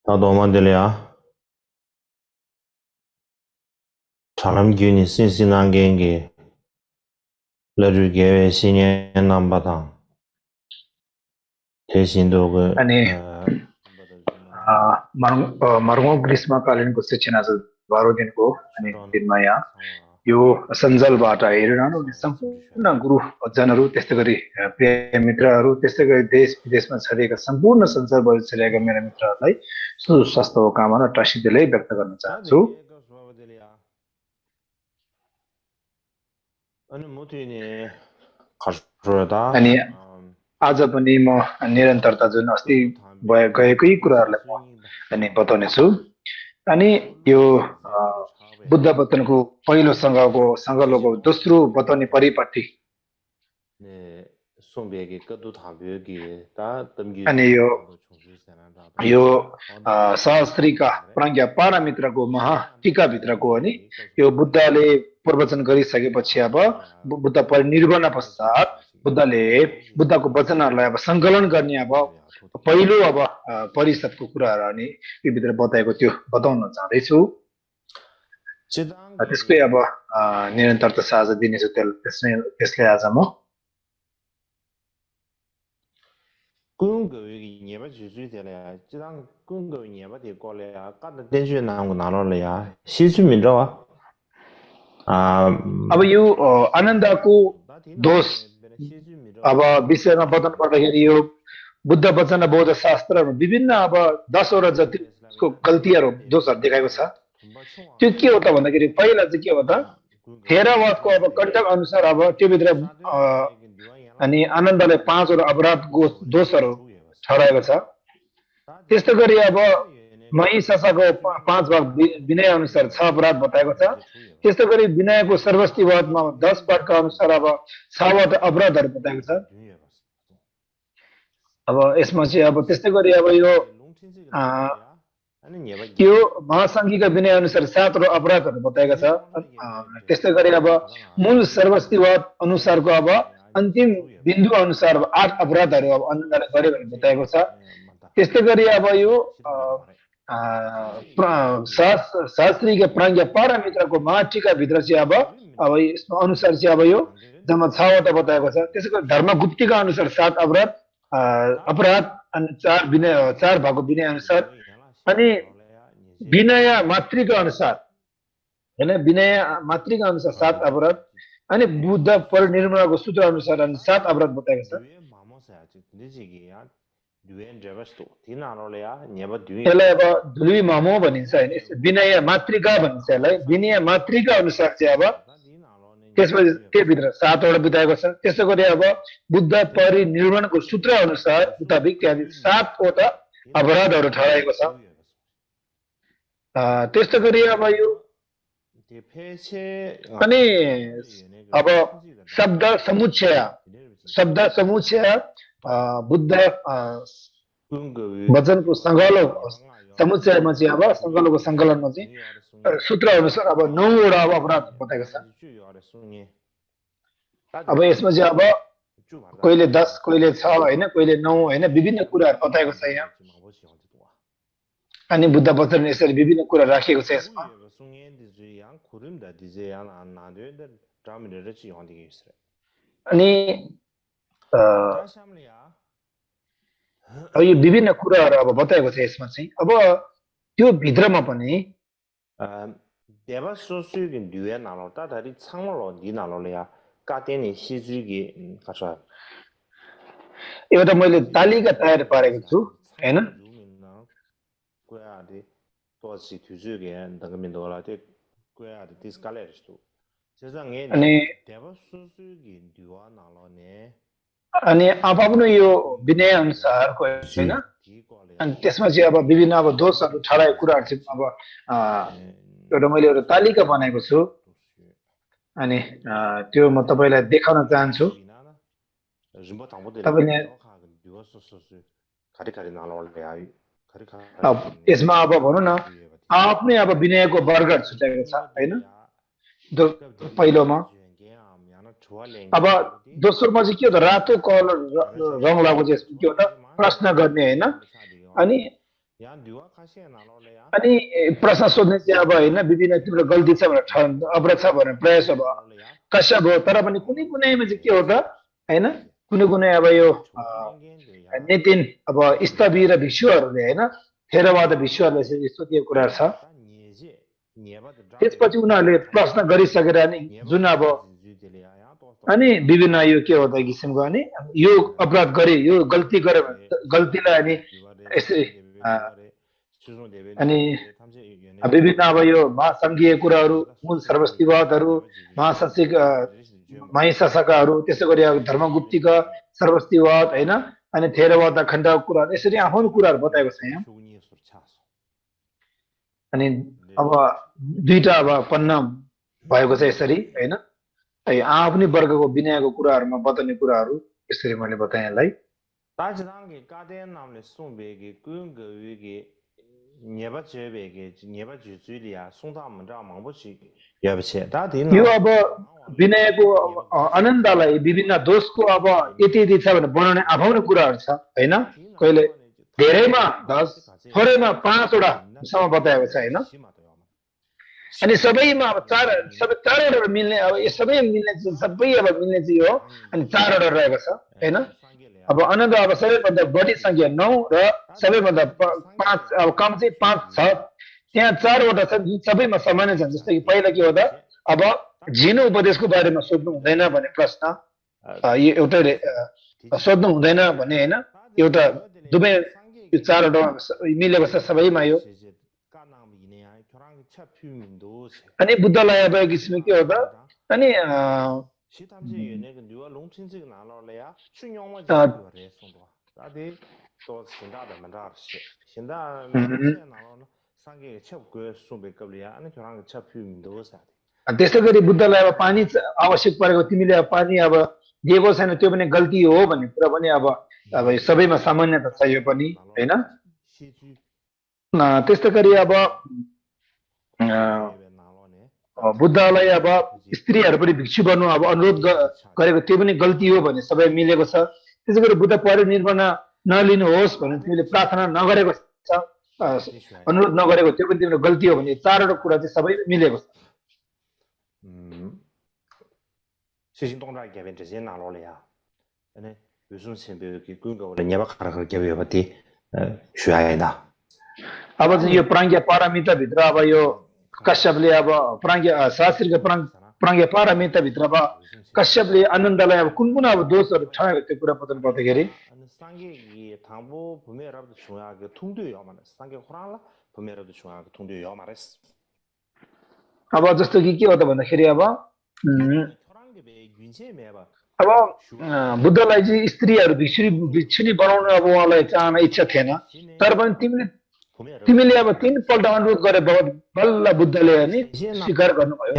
다도만들이야. 사람균이 신신한 게 러르게의 신의 남바당 대신도 अनि मार्गौं ग्रीष्मकालीनको शिक्षण आज 12 दिनको हो। अनि दिनमा यहाँ यो सञ्जालबाट हेरिरहनु हुने सम्पूर्ण गुरुजनहरू, त्यस्तै गरी प्रिय मित्रहरू, त्यस्तै गरी देश विदेशमा छरिएका सम्पूर्ण संसारभरि छरिएका मेरा मित्रहरूलाई सुस्वास्थ्यको कामना टासिदिँदै व्यक्त गर्न चाहन्छु। अनि आज पनि म निरन्तरता जुन अस्ति गएकै कुराहरूलाई म बताउने छु। अनि यो बुद्ध वचनको पहिलो सँगलोको दोस्रो बताउने परिपाटी अनि यो शास्त्रीका प्रज्ञा पारमित्रको महाटीकाभित्रको अनि यो बुद्धले प्रवचन गरिसकेपछि अब बुद्ध परिनिर्वाण पश्चात बुद्धको वचनहरूलाई अब सङ्कलन गर्ने अब पहिलो अब परिषदको कुराहरू अनि यो भित्र बताएको त्यो बताउन चाहदैछु। त्यसकै अब निरन्तरता साझ दिनेछु त्यसले आज म अब यो आनन्दको दोष अब विषयमा बताउनु पर्दाखेरि यो बुद्ध वचन बौद्ध शास्त्रहरू विभिन्न अब 10वटा जतिको गल्तीहरू दोषहरू देखाएको छ। त्यो के हो त भन्दाखेरि पहिला चाहिँ के हो त थेरावादको अब कन्टेक्स्ट अनुसार अब त्यो भित्र अनि आनन्दले 5वटा अपराधको दोषहरू ठहराएको छ। त्यस्तै गरी अब महिषासाको 5 भाग विनय अनुसार 6 अपराध बताएको छ। त्यस्तै गरी विनयको सर्वस्तिवादमा 10 पाठका अनुसार अब 6वटा अपराधहरू बताएको छ। अब यसमा चाहिँ अब त्यस्तै गरी अब यो महासङ्घीका विनय अनुसार 7वटा अपराधहरू बताएका छ। त्यस्तै गरी अब मूल सर्वस्तिवाद अनुसारको अब अन्तिम बिन्दु अनुसार 8 अपराधहरू अब आनन्दले गर्यो भने बताएको छ। त्यस्तै गरी अब यो शास्त्रीका प्रज्ञा पारमित्रको महाटीका भित्र चाहिँ अब यसमा अनुसार चाहिँ अब यो जम्मा 6वटा बताएको छ। त्यसै गरी धर्मगुप्तीका अनुसार 7 अपराध अनि 4 भएको विनय अनुसार अनि विनय मातृका अनुसार हैन विनय मातृका अनुसार 7 अपराध अनि बुद्ध परिनिर्वाणको सूत्र अनुसार अनि 7 अपराध बताएको छ। यसलाई अब धुलुई मामो भनिन्छ हैन, विनय मातृका भनिन्छ यसलाई। विनय मातृका अनुसार चाहिँ अब त्यसपछि त्यो भित्र 7वटा बिताएको छ। त्यसै गरी अब बुद्ध परिनिर्वाणको सूत्र अनुसार मुताबिक त्यहाँ 7वटा अपराधहरू ठहराएको छ। त्यस्तै गरी अब यो अनि अब शब्द समुच्चय बुद्ध वचनको सङ्कलन समुच्चयमा चाहिँ अब सङ्कलनको सङ्कलनमा चाहिँ सूत्र अनुसार अब 9वटा अपराध बताएको छ। अब यसमा चाहिँ अब कहिले 10 कहिले 6 हैन कहिले 9 हैन विभिन्न कुराहरू बताएको छ यहाँ। अनि बुद्ध वचन यसरी विभिन्न कुरा राखिएको छ यसमा। अनि अब यो विभिन्न कुराहरू अब बताएको छ यसमा चाहिँ। अब त्यो भित्रमा पनि एउटा मैले तालिका तयार पारेको छु हैन। अनि आफ्नो यो विनय अनुसारको हैन। अनि त्यसमा चाहिँ अब विभिन्न अब दोषहरू ठहराएको कुराहरू चाहिँ अब एउटा मैले एउटा तालिका बनाएको छु। अनि त्यो म तपाईलाई देखाउन चाहन्छु। तपाईले यसमा अब भनौँ न आफ्नै अब विनयको वर्गहरू छुट्याएको छ हैन। पहिलोमा अब दोस्रोमा चाहिँ के हो त रातो कलर रङ लगाएको चाहिँ के हो त प्रश्न गर्ने हैन। अनि अनि प्रश्न सोध्ने चाहिँ अब होइन विभिन्न तिम्रो गल्ती छ भनेर अपराध छ भनेर प्रयास अब कश्यप हो तर पनि कुनै कुनैमा चाहिँ के हो त होइन कुनै कुनै अब यो नितिन अब स्थविर भिक्षुहरूले होइन थेरवाद भिक्षुहरूले चाहिँ सोधिएको कुराहरू छ त्यसपछि उनीहरूले प्रश्न गरिसकेर नि जुन अब अनि विभिन्न यो के हो त किसिमको अनि यो अपराध गरे यो गल्ती गरे गल्तीलाई अनि यसरी अनि विभिन्न अब यो महासङ्घीय कुराहरू मूल सर्वस्तिवादहरू महाशासिक महिशासकहरू त्यसै गरी अब धर्मगुप्तिक सर्वस्तिवाद होइन अनि थेरवाद खण्डको कुराहरू यसरी आफ्नो कुराहरू बताएको छ यहाँ अनि अब दुईटा अब पन्ना भएको छ यसरी होइन आफ्नै वर्गको विनयको कुराहरूमा बताउने कुराहरू यसरी मैले बताएँ यसलाई यो अब विनयको आनन्दलाई विभिन्न दोषको अब यति यति छ भनेर बनाउने आफाउने कुराहरू छ होइन कहिले धेरैमा 10 थोरैमा 5 वटासम्म बताएको छ होइन अनि सबैमा अब सबै चारवटा मिल्ने अब यो सबै मिल्ने चाहिँ सबै अब मिल्ने चाहिँ हो अनि 4वटा रहेको छ होइन अब आनन्द अब सबैभन्दा बढी सङ्ख्या 9 र सबैभन्दा 5 अब कम चाहिँ 5 छ त्यहाँ 4वटा छ जुन सबैमा सामान्य छन् जस्तो कि पहिला के हो त अब झिनो उपदेशको बारेमा सोध्नु हुँदैन भन्ने प्रश्न यो एउटै सोध्नु हुँदैन भन्ने होइन एउटा दुवै यो 4वटा मिलेको छ सबैमा यो अनि बुद्धलाई अब एक किसिमले के हो त अनि त्यसै गरी बुद्धलाई अब पानी आवश्यक परेको तिमीले अब पानी अब दिएको छैन त्यो पनि गल्ती हो भन्ने कुरा पनि अब सबैमा सामान्यता छ यो पनि होइन त्यस्तै गरी अब बुद्धलाई अब स्त्रीहरू पनि भिक्षु बन्नु अब अनुरोध गरेको त्यो पनि गल्ती हो भन्ने सबै मिलेको छ त्यसै गरी बुद्ध परिनिर्वाण नलिनुहोस् भनेर तिमीले प्रार्थना नगरेको छ अनुरोध नगरेको त्यो पनि तिम्रो गल्ती हो भने 4वटा कुरा चाहिँ सबै मिलेको छ अब चाहिँ यो प्राज्ञा पारमिता भित्र अब यो कश्यपले अब शास्त्रीको प्राज्ञा पारमिता भित्र अब कश्यपले आनन्दलाई अब कुन कुन अब दोषहरू ठहरेको त्यो कुरा बताउनु पर्दाखेरि अब जस्तो कि के हो त भन्दाखेरि अब बुद्धलाई चाहिँ स्त्रीहरू भिक्षुनी बनाउनु अब उहाँलाई चाहना इच्छा थिएन तर पनि तिमीले अब 3 पल्ट अनुरोध गरे बल्ल बुद्धले अनि स्वीकार गर्नुभयो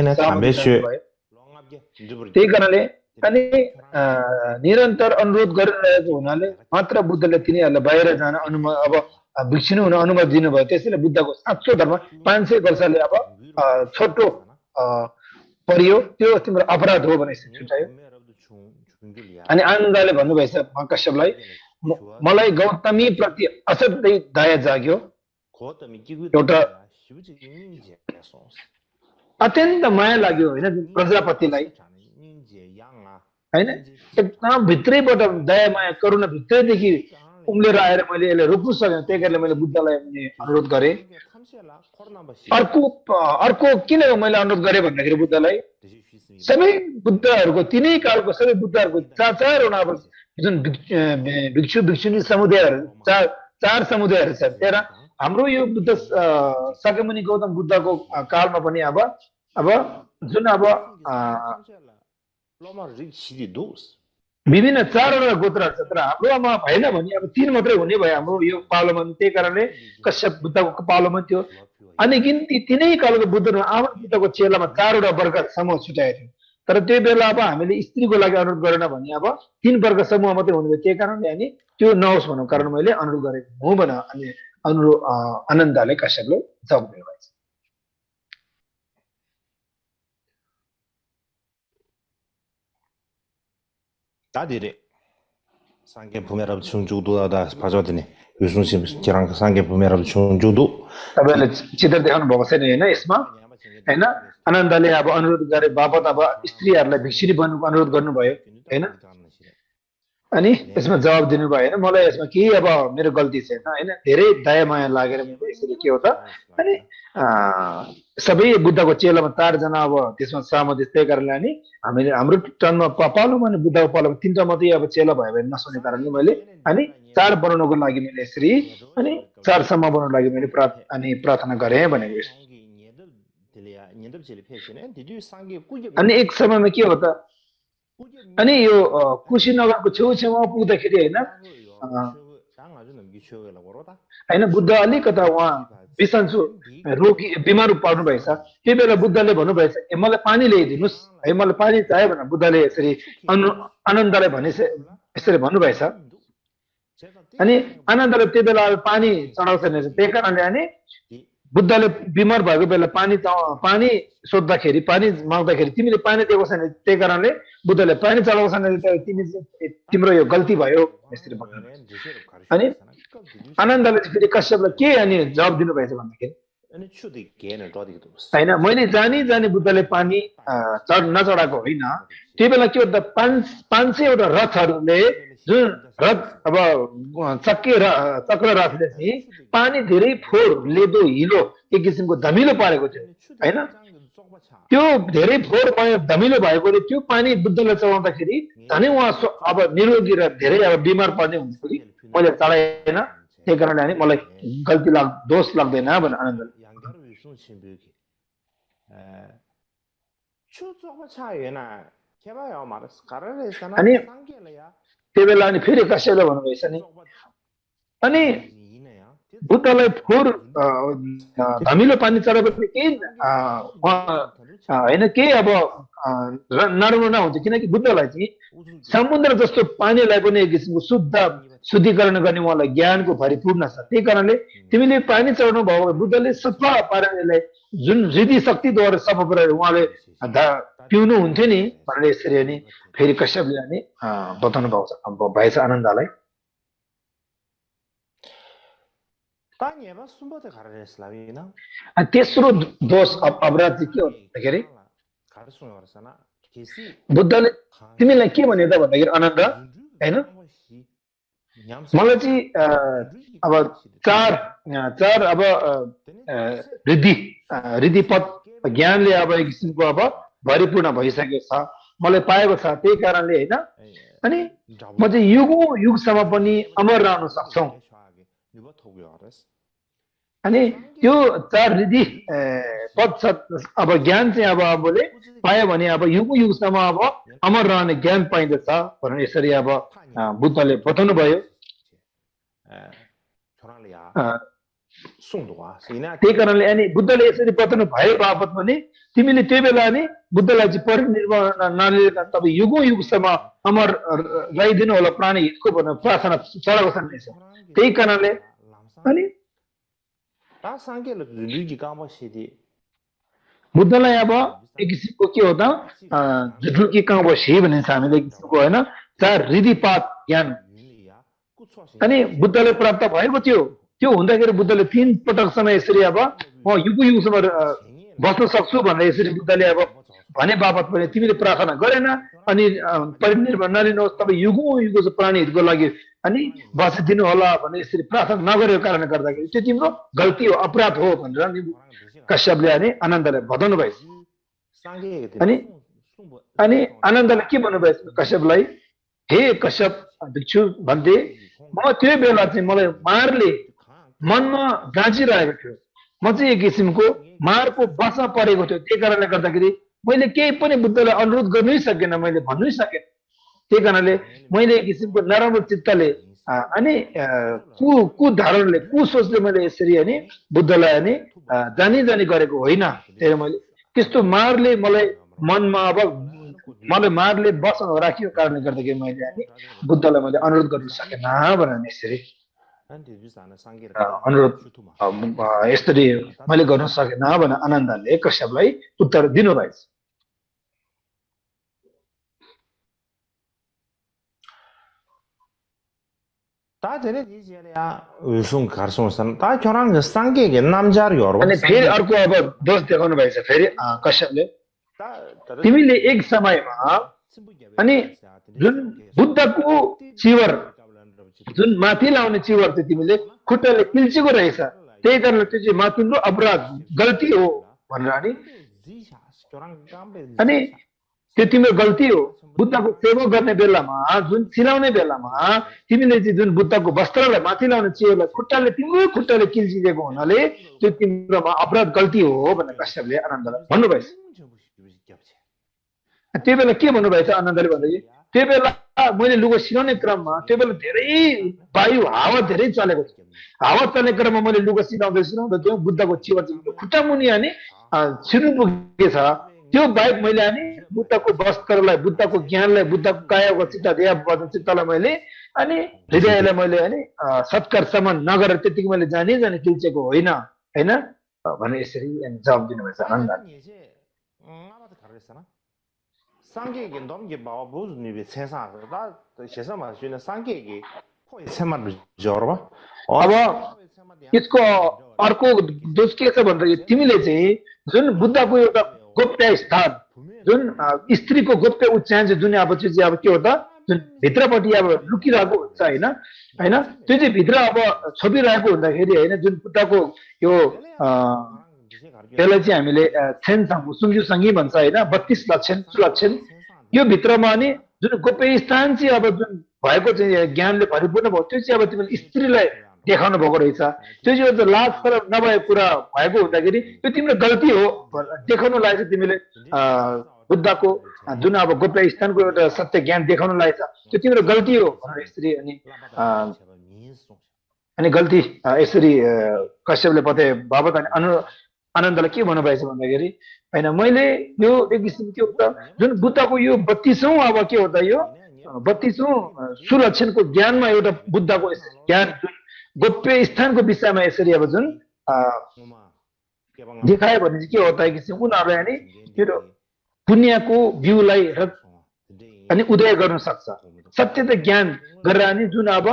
त्यही कारणले अनि निरन्तर अनुरोध गरिरहेको हुनाले मात्र बुद्धले तिनीहरूलाई बाहिर जान अब भिक्षुनी हुन अनुमति दिनुभयो त्यसैले बुद्धको साँचो धर्म 500 वर्षले अब छोटो परियो त्यो तिम्रो अपराध हो भने छुट्यायो अनि आनन्दले भन्नुभएछ कश्यपलाई मलाई गौतमी प्रति असाध्यै दया जाग्यो एउटा अत्यन्त माया लाग्यो होइन प्रजापतिलाई होइन एकदम भित्रैबाट दया माया करुणा भित्रैदेखि उम्लेर आएर मैले यसलाई रोक्नु सकेन त्यही कारणले मैले बुद्धलाई अनुरोध गरेँ अर्को किन मैले अनुरोध गरेँ भन्दाखेरि बुद्धलाई सबै बुद्धहरूको तिनै कालको सबै बुद्धहरूको 4 अब जुन भिक्षु भिक्षुनी समुदायहरू 4 समुदायहरू छन् त्यहाँ हाम्रो यो बुद्ध शाक्यमुनि गौतम बुद्धको कालमा पनि अब जुन अब विभिन्न 4वटा गोत्रहरू छ तर हाम्रोमा भएन भने अब 3 मात्रै हुने भयो हाम्रो यो पालोमा त्यही कारणले कश्यप बुद्धको पालोमा थियो अनि ती तिनै कालको बुद्धहरू आफ्नो बुद्धको चेलामा 4वटा वर्ग समूह छुट्याएको थियो तर त्यो बेला अब हामीले स्त्रीको लागि अनुरोध गरेन भने अब 3 वर्ग समूह मात्रै हुने भयो त्यही कारणले अनि त्यो नहोस् भन्नु कारण मैले अनुरोध गरेको हुँ भने अनि आनन्दले कश्यपले जवाब दिनुभएको छ 상계 부메랍 충주도다 봐줘더니 유승심 저랑 상계 부메랍 충주도 तपाईँले चित्र देखाउनु भएको छैन होइन यसमा होइन आनन्दले अब अनुरोध गरे बापत अब स्त्रीहरूलाई भिक्षुरी बन्नुको अनुरोध गर्नुभयो होइन अनि यसमा जवाब दिनुभयो होइन मलाई यसमा केही अब मेरो गल्ती छैन होइन धेरै दया माया लागेर मैले यसरी के हो त अनि सबै बुद्धको चेलामा 4 जना अब त्यसमा सहमति त्यही कारणले अनि हामीले हाम्रो टर्नमा पालोमा अनि बुद्धको पालोमा 3टा मात्रै अब चेला भयो भने नसुने कारणले मैले अनि 4 बनाउनको लागि मैले यसरी अनि 4 सम्म बनाउनको लागि मैले प्रार्थना गरेँ भनेको अनि एक समयमा के हो त अनि यो कुशीनगरको छेउछेउमा पुग्दाखेरि होइन बुद्ध अलिकता उहाँ बिसन्चो रोगी बिमार पर्नु भएछ त्यही बेला बुद्धले भन्नुभएछ मलाई पानी ल्याइदिनुहोस् है मलाई पानी चाहियो भनेर बुद्धले यसरी आनन्दलाई यसरी भन्नुभएछ अनि आनन्दले त्यही बेला पानी चढाउँछ त्यही कारणले अनि बुद्धले बिमार भएको बेला पानी सोद्धाखेरि पानी माग्दाखेरि तिमीले पानी दिएको छैन त्यही कारणले बुद्धले पानी चढाउँछ तिम्रो यो गल्ती भयो यसरी भन्नु अनि आनन्दले फेरि कश्यपलाई के अनि जवाब दिनुभएछ भन्दाखेरि होइन मैले जानी बुद्धले पानी नचढाएको होइन त्यही बेला के हो त 500 रथहरूले जुन रथ अब चक्र रथले चाहिँ पानी धेरै फोहोर लेदो हिलो एक किसिमको धमिलो पारेको थियो होइन त्यो धेरै फोहोर धमिलो भएकोले त्यो पानी बुद्धलाई चढाउँदाखेरि झनै उहाँ अब निरोगी र धेरै अब बिमार पर्ने हुन्छ कि मैले चढाएन त्यही कारणले अनि मलाई गल्ती दोष लाग्दैन भनेर आनन्दले अनि त्यो बेला अनि फेरि कसैले भन्नुभएछ नि अनि बुद्धलाई फोहोर धमिलो पानी चढाएपछि केही होइन केही अब नराम्रो नहुन्छ किनकि बुद्धलाई चाहिँ समुद्र जस्तो पानीलाई पनि एक किसिमको शुद्धिकरण गर्ने उहाँलाई ज्ञानको भरिपूर्ण छ त्यही कारणले तिमीले पानी चढाउनु भयो बुद्धले सफा पारेर यसलाई जुन हृदय शक्तिद्वारा सफा पारेर उहाँले पिउनु हुन्थ्यो नि भनेर यसरी अनि फेरि कश्यपले अनि बताउनु भएछ आनन्दलाई तेस्रो दोष अपराध चाहिँ के हो भन्दाखेरि बुद्धले तिमीलाई के भन्यो त भन्दाखेरि आनन्द होइन मलाई चाहिँ अब चार अब रिद्धि पद ज्ञानले अब एक किसिमको अब भरिपूर्ण भइसकेको छ मलाई पाएको छ त्यही कारणले होइन अनि म चाहिँ युगसम्म पनि अमर रहन सक्छौ अनि त्यो 4 रिद्धि पद अब ज्ञान चाहिँ अब आफूले पायो भने अब युगसम्म अब अमर रहने ज्ञान पाइँदछ भनेर यसरी अब बुद्धले बताउनु भयो त्यही कारणले अनि बुद्धले यसरी बताउनु भयो बापत पनि तिमीले त्यो बेला नि बुद्धलाई चाहिँ परिनिर्वाण नलिएर तपाईँ युगसम्म अमर रहिदिनु होला प्राणी हितको भनेर प्रार्थना चढाएको छ त्यही कारणले अनि बुद्धलाई अब एक किसिमको के हो त झुटुकी कहाँ बसी भनिन्छ हामीले एक किसिमको होइन 4 रिधिपात ज्ञान अनि बुद्धले प्राप्त भएको थियो त्यो हुँदाखेरि बुद्धले 3 पटकसम्म यसरी अब म युगसम्म बस्न सक्छु भनेर यसरी बुद्धले अब भने बापत पनि तिमीले प्रार्थना गरेन अनि परिनिर्वाण नलिनुहोस् तपाईँ युगको प्राणी हितको लागि अनि बसिदिनु होला भनेर यसरी प्रार्थना नगरेको कारणले गर्दाखेरि त्यो तिम्रो गल्ती हो अपराध हो भनेर कश्यपले अनि आनन्दलाई बताउनु भएछ अनि आनन्दले के भन्नुभएछ कश्यपलाई हे कश्यप भिक्षु भन्थे म त्यो बेला चाहिँ मलाई मारले मनमा गाँचिरहेको थियो म चाहिँ एक किसिमको मारको बसमा परेको थियो त्यही कारणले गर्दाखेरि मैले केही पनि बुद्धलाई अनुरोध गर्नै सकेन मैले भन्नै सकेन त्यही कारणले मैले एक किसिमको नराम्रो चित्तले अनि कुधारणले कुसोचले मैले यसरी अनि बुद्धलाई अनि जानी गरेको होइन त्यही मैले त्यस्तो मारले मलाई मनमा अब मलाई मारले बसमा राखियो कारणले गर्दाखेरि मैले अनि बुद्धलाई मैले अनुरोध गर्न सकेन भनेर यसरी अनुरोध यसरी मैले गर्न सकेन भनेर आनन्दले कश्यपलाई उत्तर दिनुभएछ 다 되네 이제야 요즘 가르쳐선 다 결혼 상계게 남자를 여러 अनि फेरि अर्को अब दोष देखाउनु भएछ फेरि कश्यपले तिमीले एक समयमा अनि जुन बुद्धको चिवर जुन माथि लाउने चिवर चाहिँ तिमीले खुट्टाले किल्चेको रहेछ त्यही कारणले त्यो चाहिँ माथिल्लो अपराध गल्ती हो भनेर अनि त्यो तिम्रो गल्ती हो बुद्धको सेवा गर्ने बेलामा जुन चिलाउने बेलामा तिमीले चाहिँ जुन बुद्धको वस्त्रलाई माथि लाउने चिवरलाई खुट्टाले तिम्रो खुट्टाले किल्चिदिएको हुनाले त्यो तिम्रोमा अपराध गल्ती हो भनेर कश्यपले आनन्दलाई भन्नुभएछ त्यो बेला के भन्नुभएछ आनन्दले भन्दाखेरि त्यो बेला मैले लुगा सिलाउने क्रममा त्यो बेला धेरै वायु हावा धेरै चलेको थियो हावा चल्ने क्रममा मैले लुगा सिलाउँदा त्यो बुद्धको चिवर खुट्टा मुनि अनि छिर्नु पुगेछ त्यो बाहेक मैले अनि बुद्धको वस्त्रलाई बुद्धको ज्ञानलाई बुद्धको कायाको चित्तलाई मैले अनि हृदयलाई मैले अनि सत्कार सम्मान नगरेर त्यतिकै मैले जाने किल्चेको होइन हैन भने यसरी जवाब दिनुभएछ आनन्दले 상계에게 넘겨봐 무슨 입에 세상 나 세상만 주는 상계에게 포에 세마를 저러봐 अब यसको अर्को दोष के छ भन्दाखेरि तिमीले चाहिँ जुन बुद्धको एउटा गोप्य स्थान जुन स्त्रीको गोप्य उच्चारण चाहिँ जुन अब चाहिँ अब के हो त जुन भित्रपट्टि अब लुकिरहेको हुन्छ हैन हैन त्यो चाहिँ भित्र अब छपिरहेको हुँदाखेरि हैन जुन बुद्धको यो त्यसलाई चाहिँ हामीले सुङ्ग्यु सङ्गी भन्छ होइन 32 लक्षण यो भित्रमा अनि जुन गोप्य स्थान चाहिँ अब जुन भएको चाहिँ ज्ञानले भरिपूर्ण भयो त्यो चाहिँ अब तिमीले स्त्रीलाई देखाउनु भएको रहेछ त्यो चाहिँ एउटा लाज शरम नभएको कुरा भएको हुँदाखेरि त्यो तिम्रो गल्ती हो देखाउनु लागेको तिमीले बुद्धको जुन अब गोप्य स्थानको एउटा सत्य ज्ञान देखाउनु लागेको त्यो तिम्रो गल्ती हो भनेर यसरी अनि गल्ती यसरी कश्यपले बताए बाबत अनि आनन्दलाई के भन्नुभएछ भन्दाखेरि हैन मैले यो एक किसिम के हो त जुन बुद्धको यो 32औं अब के हो त यो 32औं सुलक्षणको ज्ञानमा एउटा बुद्धको ज्ञान जुन गोप्य स्थानको विषयमा यसरी अब जुन देखायो भने चाहिँ के हो त एक किसिम उनीहरुले अनि त्यो पुण्यको बिउलाई अनि उदय गर्न सक्छ सत्य त ज्ञान गरेर अनि जुन अब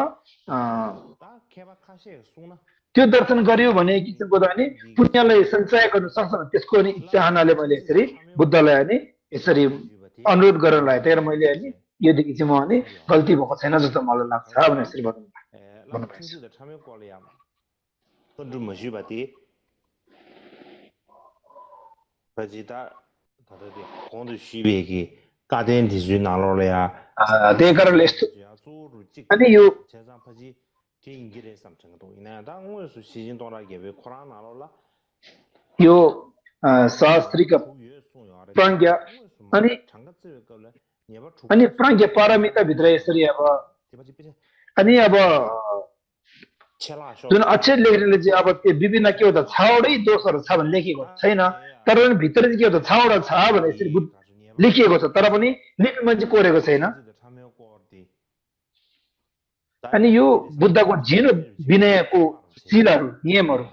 त्यो दर्शन गर्यो भने किसिमको त अनि पुण्यलाई सञ्चय गर्न सक्छ त्यसको अनि चाहनाले मैले यसरी बुद्धलाई अनि यसरी अनुरोध गर्न लाए त्यही मैले अनि योदेखि चाहिँ म अनि गल्ती भएको छैन जस्तो मलाई लाग्छ भनेर यसरी त्यही कारणले यस्तो अनि यो यो शास्त्रीका प्रज्ञा अनि प्रज्ञा पारमिता भित्र यसरी अब अनि अब जुन अक्षर लेख्नेले चाहिँ अब त्यो विभिन्न के हो त छवटै दोषहरू छ भने लेखेको छैन तर पनि भित्र चाहिँ के हो त छवटा छ भने यसरी लेखिएको छ तर पनि लिपि मान्छे कोरेको छैन अनि यो बुद्धको झिनो विनयको शिलाहरू नियमहरू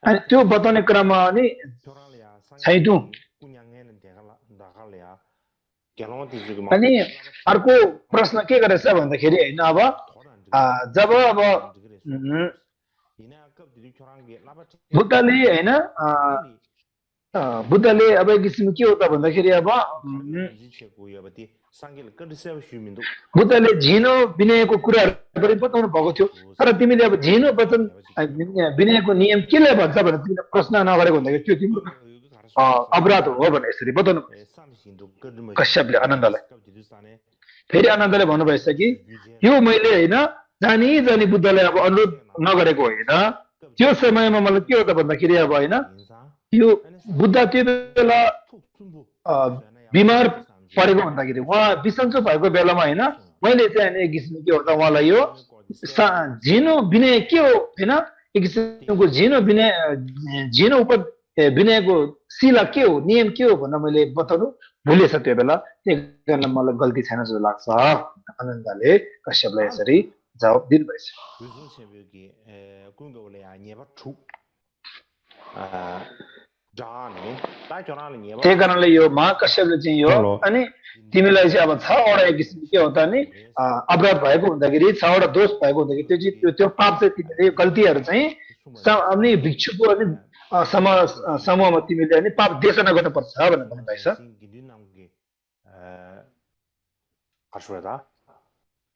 अनि त्यो बताउने क्रममा अनि छैटौं अनि अर्को प्रश्न के गरेछ भन्दाखेरि हैन अब जब अब बुद्धले अब एक किसिम के हो त भन्दाखेरि अब बुद्धले झिनो विनयको कुराहरू पनि बताउनु भएको थियो तर तिमीले अब झिनो वचन विनयको नियम केले भन्छ भनेर तिमीले प्रश्न नगरेको भन्दाखेरि त्यो तिम्रो अपराध हो भनेर यसरी बताउनु कश्यपले आनन्दलाई फेरि आनन्दले भन्नुभएछ कि यो मैले होइन जानी बुद्धलाई अब अनुरोध नगरेको होइन त्यो समयमा मलाई के हो त भन्दाखेरि अब होइन यो बुद्ध त्यो बेला बिमार परेको भन्दाखेरि उहाँ बिसन्चो भएको बेलामा होइन मैले चाहिँ एक किसिम के हो त उहाँलाई यो झिनो विनय के हो होइन एक किसिमको झिनो विनयको शिला के हो नियम के हो भनेर मैले बताउनु भुलेछ त्यो बेला त्यही कारण मलाई गल्ती छैन जस्तो लाग्छ आनन्दले कश्यपलाई यसरी जवाब दिनुभएछ जाने ताई चोराले नि त्यही कारणले यो महाकश्यपले चाहिँ यो अनि तिमीलाई चाहिँ अब 6वटा एक किसिमले के होता नि अपराध भएको हुँदाखेरि 6वटा दोष भएको हुँदाखेरि त्यो चाहिँ त्यो पाप चाहिँ तिमीले गल्तीहरू चाहिँ अनि भिक्षुको अनि समूहमा तिमीले अनि पाप देशना गर्नुपर्छ भनेर भन्नुभएछ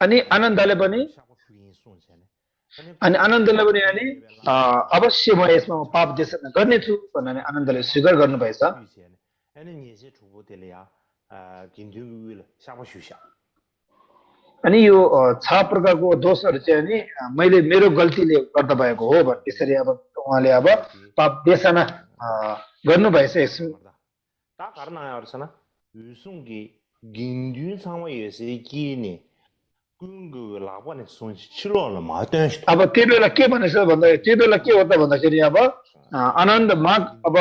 अनि आनन्दले पनि अनि अवश्य म यसमा पाप देशना गर्नेछु भनेर आनन्दले स्वीकार गर्नुभएछ अनि यो 6 प्रकारको दोषहरू चाहिँ अनि मैले मेरो गल्तीले गर्दा भएको हो भने त्यसरी अब उहाँले अब पाप देशना गर्नुभएछ यसमा ता कारण आएरछना युसुङगी गिन्डु 상황 예시 기니 군구 라번에 손 치러는 마든 अब त्यो बेला के भनेछ भन्दाखेरि त्यो बेला के हो त भन्दाखेरि अब आनन्द माग अब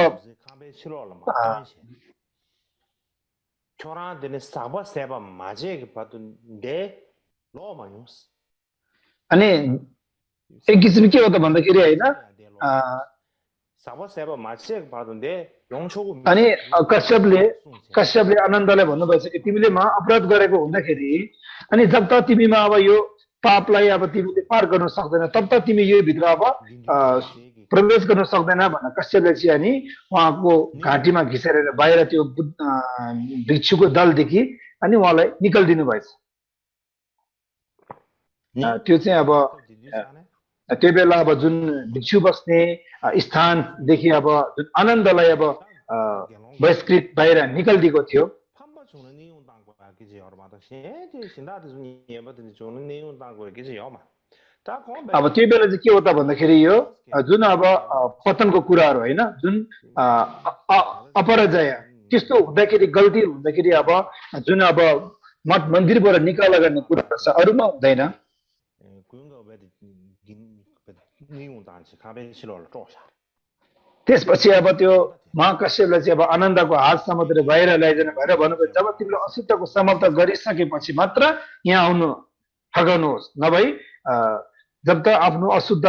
छोरा들은 사바 세바 마제 받은데 로마요스 अनि एक किसिम के हो त भन्दाखेरि हैन 사바 세바 마제 받은데 용초고 अनि कश्यपले आनन्दलाई भन्नुभएछ कि तिमीले मा अपराध गरेको हुँदाखेरि अनि जब त तिमीमा अब यो पापलाई अब तिमीले पार गर्न सक्दैन तब त तिमी यो भित्र अब प्रवेश गर्न सक्दैन भनेर कश्यपले चाहिँ अनि उहाँको घाँटीमा घिसेर बाहिर त्यो भिक्षुको दलदेखि अनि उहाँलाई निकालिदिनु भएछ त्यो चाहिँ अब त्यो बेला अब जुन भिक्षु बस्ने स्थानदेखि अब जुन आनन्दलाई अब बहिष्कृत बाहिर निकालिदिएको थियो अब त्यो बेला चाहिँ के हो त भन्दाखेरि यो जुन अब पतनको कुराहरू होइन जुन अपराजय त्यस्तो हुँदाखेरि गल्ती हुँदाखेरि अब जुन अब मठ मन्दिरबाट निकाला गर्ने कुराहरू छ अरूमा हुँदैन त्यसपछि अब त्यो महाकश्यपलाई चाहिँ अब आनन्दको हात समातेर बाहिर ल्याइदिनु भएर भन्नुभयो जब तिमीले अशुद्धको समाप्त गरिसकेपछि मात्र यहाँ आउनु फगाउनुहोस् नभई जब त आफ्नो अशुद्ध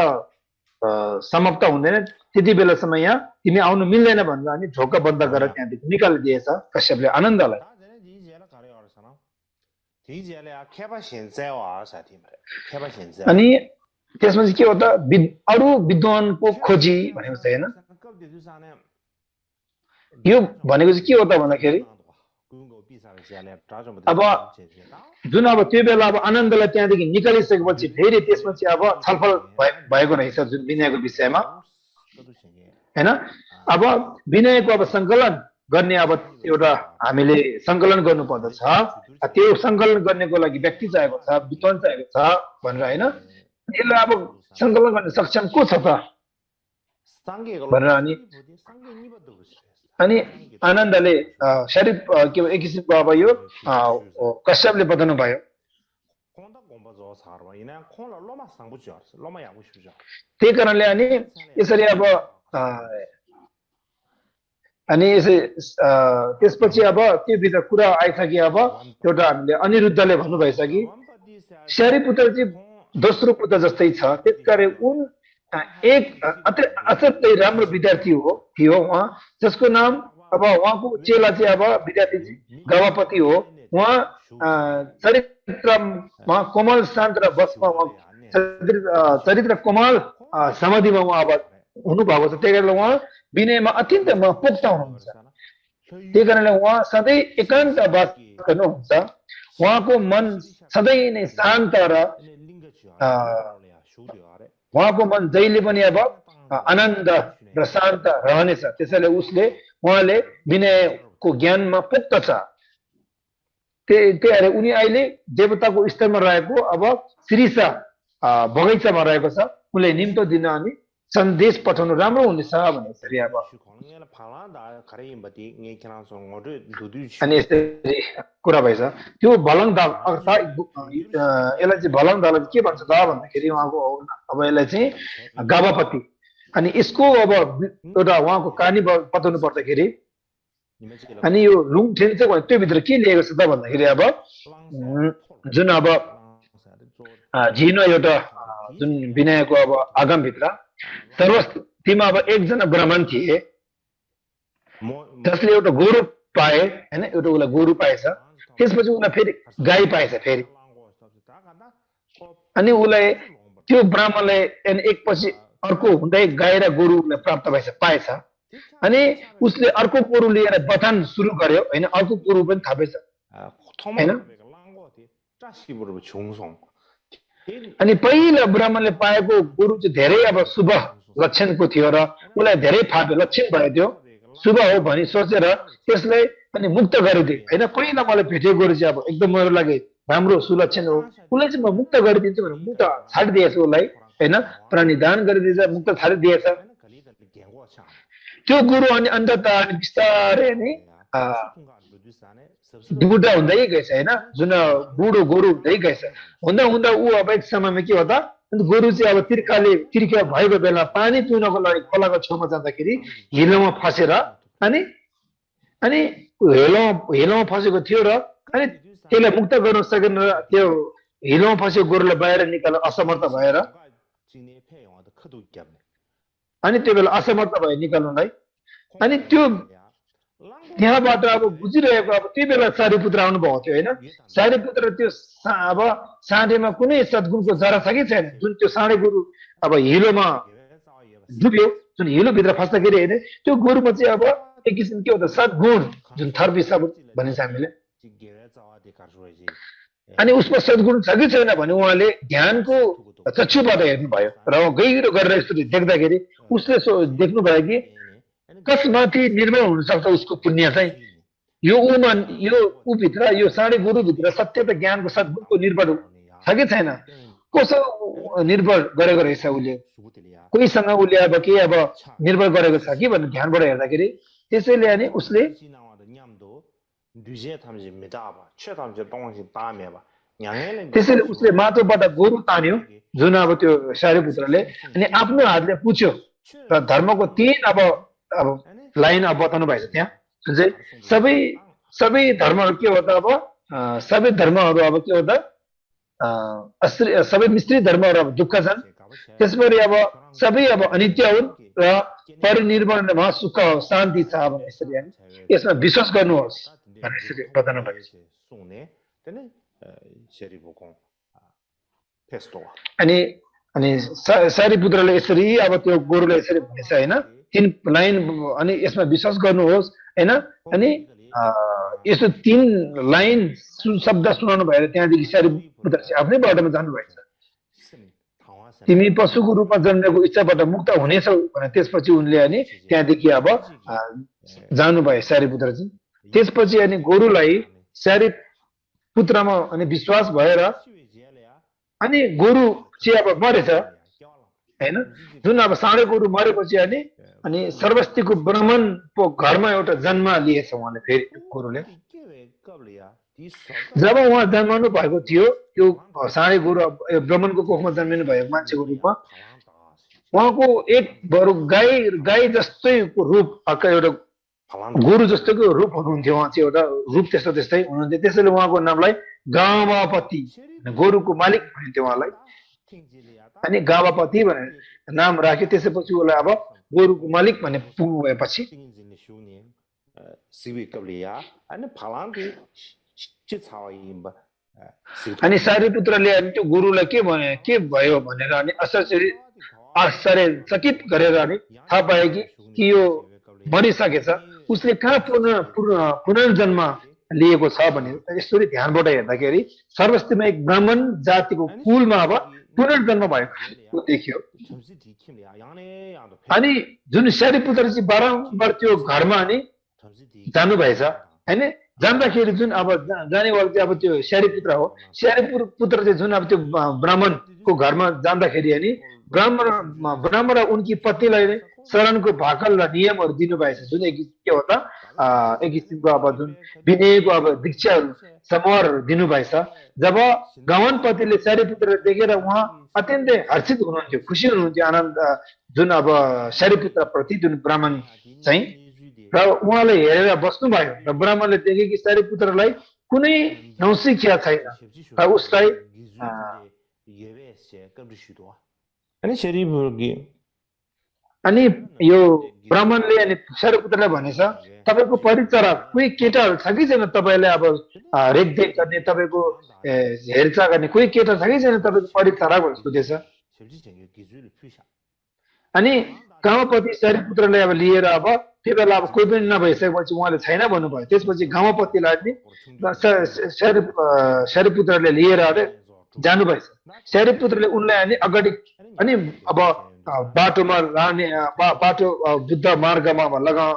समाप्त हुँदैन त्यति बेलासम्म यहाँ तिमी आउनु मिल्दैन भनेर अनि ढोका बन्द गरेर त्यहाँदेखि निकालिदिएछ कश्यपले आनन्दलाई अनि त्यसमा चाहिँ के हो त अरू विद्वानको खोजी भनेको चाहिँ होइन यो भनेको चाहिँ के हो त भन्दाखेरि अब जुन अब त्यो बेला अब आनन्दलाई त्यहाँदेखि निकालिसकेपछि फेरि त्यसमा चाहिँ अब छलफल भएको रहेछ जुन विनयको विषयमा हैन अब विनयको अब सङ्कलन गर्ने अब एउटा हामीले सङ्कलन गर्नु पर्दछ त्यो सङ्कलन गर्नेको लागि व्यक्ति चाहिएको छ विद्वान चाहिएको छ भनेर हैन यसलाई अब सङ्कलन गर्ने सक्षम को छ त भनेर अनि आनन्दले शरीर के एक किसिमको अब यो कश्यपले बताउनु भयो त्यही कारणले अनि यसरी अब अनि त्यसपछि अब त्यो भित्र कुरा आएछ कि अब एउटा हामीले अनिरुद्धले भन्नुभएछ कि स्यारी पुत्र चाहिँ दोस्रो पुत्र जस्तै छ त्यसकारण उन एक अत्यन्तै राम्रो विद्यार्थी थियो उहाँ जसको नाम अब उहाँको चेला चाहिँ अब विद्यार्थी गवापति हो उहाँ चरित्रमा कोमल शान्त र बसमा चरित्र कोमल समाधिमा उहाँ अब हुनुभएको छ त्यही कारणले उहाँ विनयमा अत्यन्त पोख्त हुनुहुन्छ त्यही कारणले उहाँ सधैँ एकान्त वास गर्नुहुन्छ उहाँको मन सधैँ नै शान्त र उहाँको मन जहिले पनि अब आनन्द र शान्त रहनेछ त्यसैले उहाँले विनयको ज्ञानमा पोख्त छ त्यही भएर उनी अहिले देवताको स्तरमा रहेको अब शिरीषा बगैँचामा रहेको छ उनले निम्तो दिन अनि सन्देश पठाउनु राम्रो हुनेछ भनेर अब अनि यस्तै कुरा भएछ त्यो भलङ दाल यसलाई चाहिँ भलङ दाल के भन्छ त भन्दाखेरि उहाँको अब यसलाई चाहिँ गावापति अनि यसको अब एउटा उहाँको कहानी बताउनु पर्दाखेरि अनि यो लुङठेन चाहिँ त्यो भित्र के लिएको छ त भन्दाखेरि अब जुन अब झिनो एउटा जुन विनयको अब आगमभित्र सर्वस्थितिमा अब एकजना ब्राह्मण थिए जसले एउटा गोरु पाए हैन एउटा उसलाई गोरु पाएछ त्यसपछि उसलाई फेरि गाई पाएछ फेरि अनि उसलाई त्यो ब्राह्मणले अनि एकपछि अर्को हुँदै गाई र गोरुलाई प्राप्त पाएछ अनि उसले अर्को गोरु लिएर बथान सुरु गर्यो हैन अर्को गोरु पनि थपेछ हैन अनि पहिला ब्राह्मणले पाएको गोरु चाहिँ धेरै अब शुभ लक्षणको थियो र उसलाई धेरै फाप्यो लक्षण भयो त्यो शुभ हो भनी सोचेर त्यसलाई अनि मुक्त गरिदिए हैन पहिला मलाई भेटेको गोरु चाहिँ अब एकदम मेरो लागि राम्रो सुलक्षण हो उसलाई चाहिँ म मुक्त गरिदिन्छु भनेर मुक्त छाडिदिएछ उसलाई हैन प्राणी दान गरिदिएछ मुक्त छाडिदिएछ त्यो गुरु अनि अन्तत अनि बिस्तारै नि बुढा हुँदै गएछ हैन जुन बुढो गोरु हुँदै गएछ हुँदा हुँदा ऊ अब एक समयमा के हो त गोरु चाहिँ अब तिर्खा भएको बेला पानी पिउनको लागि खोलाको छेउमा जाँदाखेरि हिलोमा फसेर अनि अनि हिलोमा फसेको थियो र अनि त्यसलाई मुक्त गर्न सकेन र त्यो हिलोमा फसेको गोरुलाई बाहिर निकाल्न असमर्थ भएर अनि त्यो बेला असमर्थ भयो निकाल्नलाई अनि त्यो त्यहाँबाट अब गुजिरहेको अब त्यो बेला सारीपुत्र आउनु भएको थियो हैन सारीपुत्र त्यो अब साँढेमा कुनै सद्गुणको जरा छ कि छैन जुन त्यो साँढे गोरु अब हिलोमा डुब्यो जुन हिलो भित्र फस्दाखेरि हैन त्यो गोरुमा चाहिँ अब एक किसिम के हो त सद्गुण जुन थर्बी सब भनिन्छ हामीले अनि उसमा सद्गुण छ कि छैन भने उहाँले ध्यानको चक्षुबाट हेर्नुभयो र गहिरो गरेर यस्तो देख्दाखेरि उसले देख्नु भयो कि कसमाथि निर्भर हुन सक्छ उसको पुण्य चाहिँ यो भित्र यो साँढे गोरुभित्र सत्य त ज्ञानको सद्गुणको निर्भर छ कि छैन कसो निर्भर गरेको रहेछ उसले कोहीसँग उसले अब के अब निर्भर गरेको छ कि भन्ने ध्यानबाट हेर्दाखेरि त्यसैले अनि उसले त्यसैले उसले माटोबाट गोरु तान्यो जुन अब त्यो सारीपुत्रले अनि आफ्नो हातले पुछ्यो र धर्मको तीन अब लाइन अब बताउनु भएछ त्यहाँ जुन चाहिँ सबै धर्महरू के हो त अब सबै धर्महरू अब के हो त सबै मिश्रित धर्महरू अब दुःख छन् त्यसपछि अब सबै अब अनित्य हुन् र परिनिर्वाणमा सुख शान्ति छ अब यसरी यसमा विश्वास गर्नुहोस् भनेर यसरी बताउनु भएछ अनि अनि सारीपुत्रले यसरी अब त्यो गोरुले यसरी भनेछ हैन तीन लाइन अनि यसमा विश्वास गर्नुहोस् हैन अनि यसो तीन लाइन शब्द सुनाउनु भएर त्यहाँदेखि सारीपुत्र चाहिँ आफ्नै बाटोमा जानुभएछ तिमी पशुको रूपमा जन्मेको इच्छाबाट मुक्त हुनेछौ भने त्यसपछि उनले अनि त्यहाँदेखि अब जानुभयो सारीपुत्र चाहिँ त्यसपछि अनि गोरुलाई सारीपुत्रमा अनि विश्वास भएर अनि गोरु चाहिँ अब मरेछ हैन जुन अब साँढे गोरु मरेपछि अनि सर्वस्तिको ब्राह्मणको घरमा एउटा जन्म लिएछ उहाँले फेरि गोरुले जब उहाँ जन्माउनु भएको थियो त्यो साँढे गोरु ब्राह्मणको कोखमा जन्मिनु भएको मान्छेको रूपमा उहाँको एक बरु गाई जस्तैको रूप एउटा गोरु जस्तैको रूप हुनुहुन्थ्यो उहाँ चाहिँ एउटा रूप त्यस्तै हुनुहुन्थ्यो त्यसैले उहाँको नामलाई गावापति गोरुको मालिक भनिन्थ्यो उहाँलाई अनि गावापति भनेर नाम राख्यो त्यसपछि उसलाई अब गोरुको मालिक भन्ने पुग्नु भएपछि अनि सारीपुत्रले अनि त्यो गुरुलाई के भयो भनेर अनि आश्चर्यचकित गरेर अनि थाहा पाए कि यो मरिसकेछ उसले कहाँ पुनर्जन्म लिएको छ भने यसरी ध्यानबाट हेर्दाखेरि सर्वस्तिमा एक ब्राह्मण जातिको कुलमा अब पुनर्जन्म भएको देखियो अनि जुन सारीपुत्र चाहिँ बारम्बार त्यो घरमा अनि जानुभएछ हैन जाँदाखेरि जुन अब जानेवाला चाहिँ अब त्यो सारीपुत्र हो सारीपुत्र चाहिँ जुन अब त्यो ब्राह्मणको घरमा जाँदाखेरि अनि ब्राह्मण उनकी पत्नीलाई शरणको भाकल र नियमहरू दिनुभएछ जुन के हो त एक किसिमको अब जुन विनयको अब दीक्षाहरू समूहहरू दिनुभएछ जब गाउनपतिले सारीपुत्र देखेर उहाँ अत्यन्तै हर्षित हुनुहुन्थ्यो खुसी हुनुहुन्थ्यो आनन्द जुन अब सारीपुत्र प्रति जुन ब्राह्मण चाहिँ र उहाँले हेरेर बस्नुभयो र ब्राह्मणले देखे कि सारीपुत्रलाई कुनै नौसिखिया छैन र उसलाई अनि शरीरकी अनि यो ब्राह्मणले अनि शरपुत्रले भनेछ तपाईँको परिचरक कोही केटाहरू छ कि छैन तपाईँलाई अब रेखदेख गर्ने तपाईँको हेरचाह गर्ने कोही केटा छ कि छैन तपाईँको परिचरक भनेर सोधेछ अनि गाउँपति शरपुत्रले अब लिएर अब त्यो बेला अब कोही पनि नभइसकेपछि उहाँले छैन भन्नुभयो त्यसपछि गाउँपतिलाई नि शरपुत्रले लिएर जानुभएछ शरपुत्रले उनलाई अनि अगाडि अनि अब बाटोमा लाने बाटो बुद्ध मार्गमा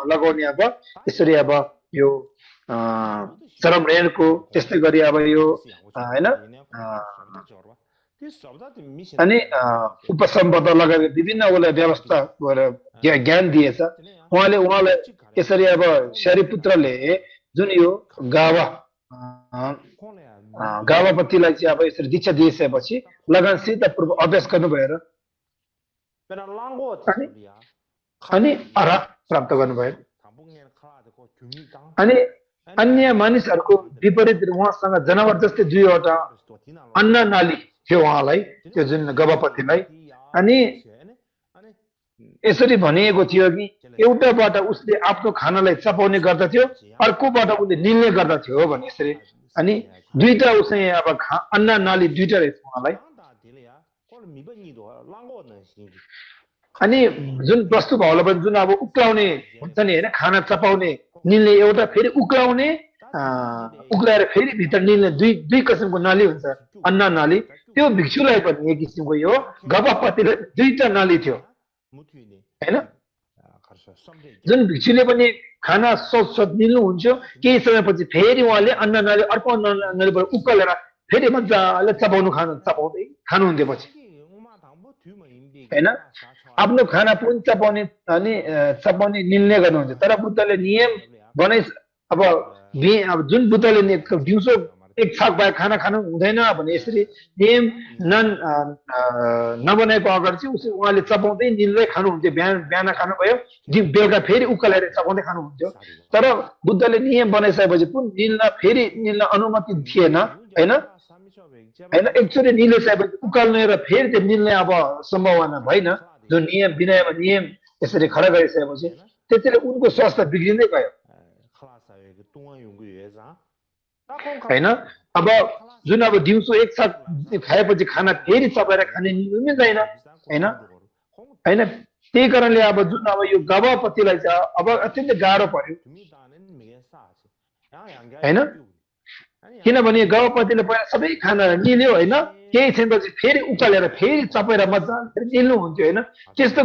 लगाउने अब यसरी अब यो चरम रेणको त्यस्तै गरी अब यो हैन अनि उपसम्पद लगायत विभिन्न उसलाई व्यवस्था गरेर ज्ञान दिएछ उहाँलाई यसरी अब शरीपुत्रले जुन यो गावापतिलाई चाहिँ अब यसरी दीक्षा दिइसकेपछि लगानसितपूर्व अभ्यास गर्नुभयो र अनि आराम प्राप्त गर्नुभयो अनि अन्य मानिसहरूको विपरीत उहाँसँग जनावर जस्तै दुईवटा अन्न नाली थियो उहाँलाई त्यो जुन गवापतिलाई अनि यसरी भनिएको थियो कि एउटाबाट उसले आफ्नो खानालाई चपाउने गर्दथ्यो अर्कोबाट उसले निल्ने गर्दथ्यो भने यसरी अनि दुईटा उसले अब अन्न नाली दुईटा रहेछ उहाँलाई अनि जुन वस्तु भावलाई पनि जुन अब उक्लाउने हुन्छ नि हैन खाना चपाउने निल्ने एउटा फेरि उक्लाउने उक्लाएर फेरि भित्र निल्ने दुई किसिमको नाली हुन्छ अन्न नाली त्यो भिक्षुलाई पनि एक किसिमको यो गवापतिले दुईटा नाली थियो हैन जुन भिक्षुले पनि खाना सोध निल्नु हुन्थ्यो केही समयपछि फेरि उहाँले अन्न नाली अर्को अन्न नालीबाट उक्लेर फेरि मजाले चपाउँदै खानुहुन्थ्यो पछि हैन आफ्नो खाना पनि चपाउने निल्ने गर्नुहुन्छ तर बुद्धले नियम बनाइ अब जुन बुद्धले दिउँसो एक छाक भए खाना खानु हुँदैन भने यसरी नियम नबनाएको अगाडि चाहिँ उहाँले चपाउँदै निल्दै खानुहुन्थ्यो बिहान खानुभयो बेलुका फेरि उक्लेर चपाउँदै खानुहुन्थ्यो तर बुद्धले नियम बनाइसकेपछि पनि फेरि निल्न अनुमति थिएन हैन एकचोटि निलिसकेपछि उकाल्ने र फेरि त्यो निल्ने अब सम्भावना भएन जो नियम विनयमा नियम यसरी खडा गरिसकेपछि त्यसैले उनको स्वास्थ्य बिग्रिँदै गयो हैन अब जुन अब दिउँसो एक साथ खाएपछि खाना फेरि चपाएर खाने मिल्दैन हैन त्यही कारणले अब जुन अब यो गवापतिलाई चाहिँ अब अत्यन्तै गाह्रो पर्यो हैन किनभने गवापतिले पहिला सबै खाना निल्यो हैन केही क्षणपछि फेरि उकालेर फेरि चपेर मजाले निल्नु हुन्थ्यो हैन त्यस्तो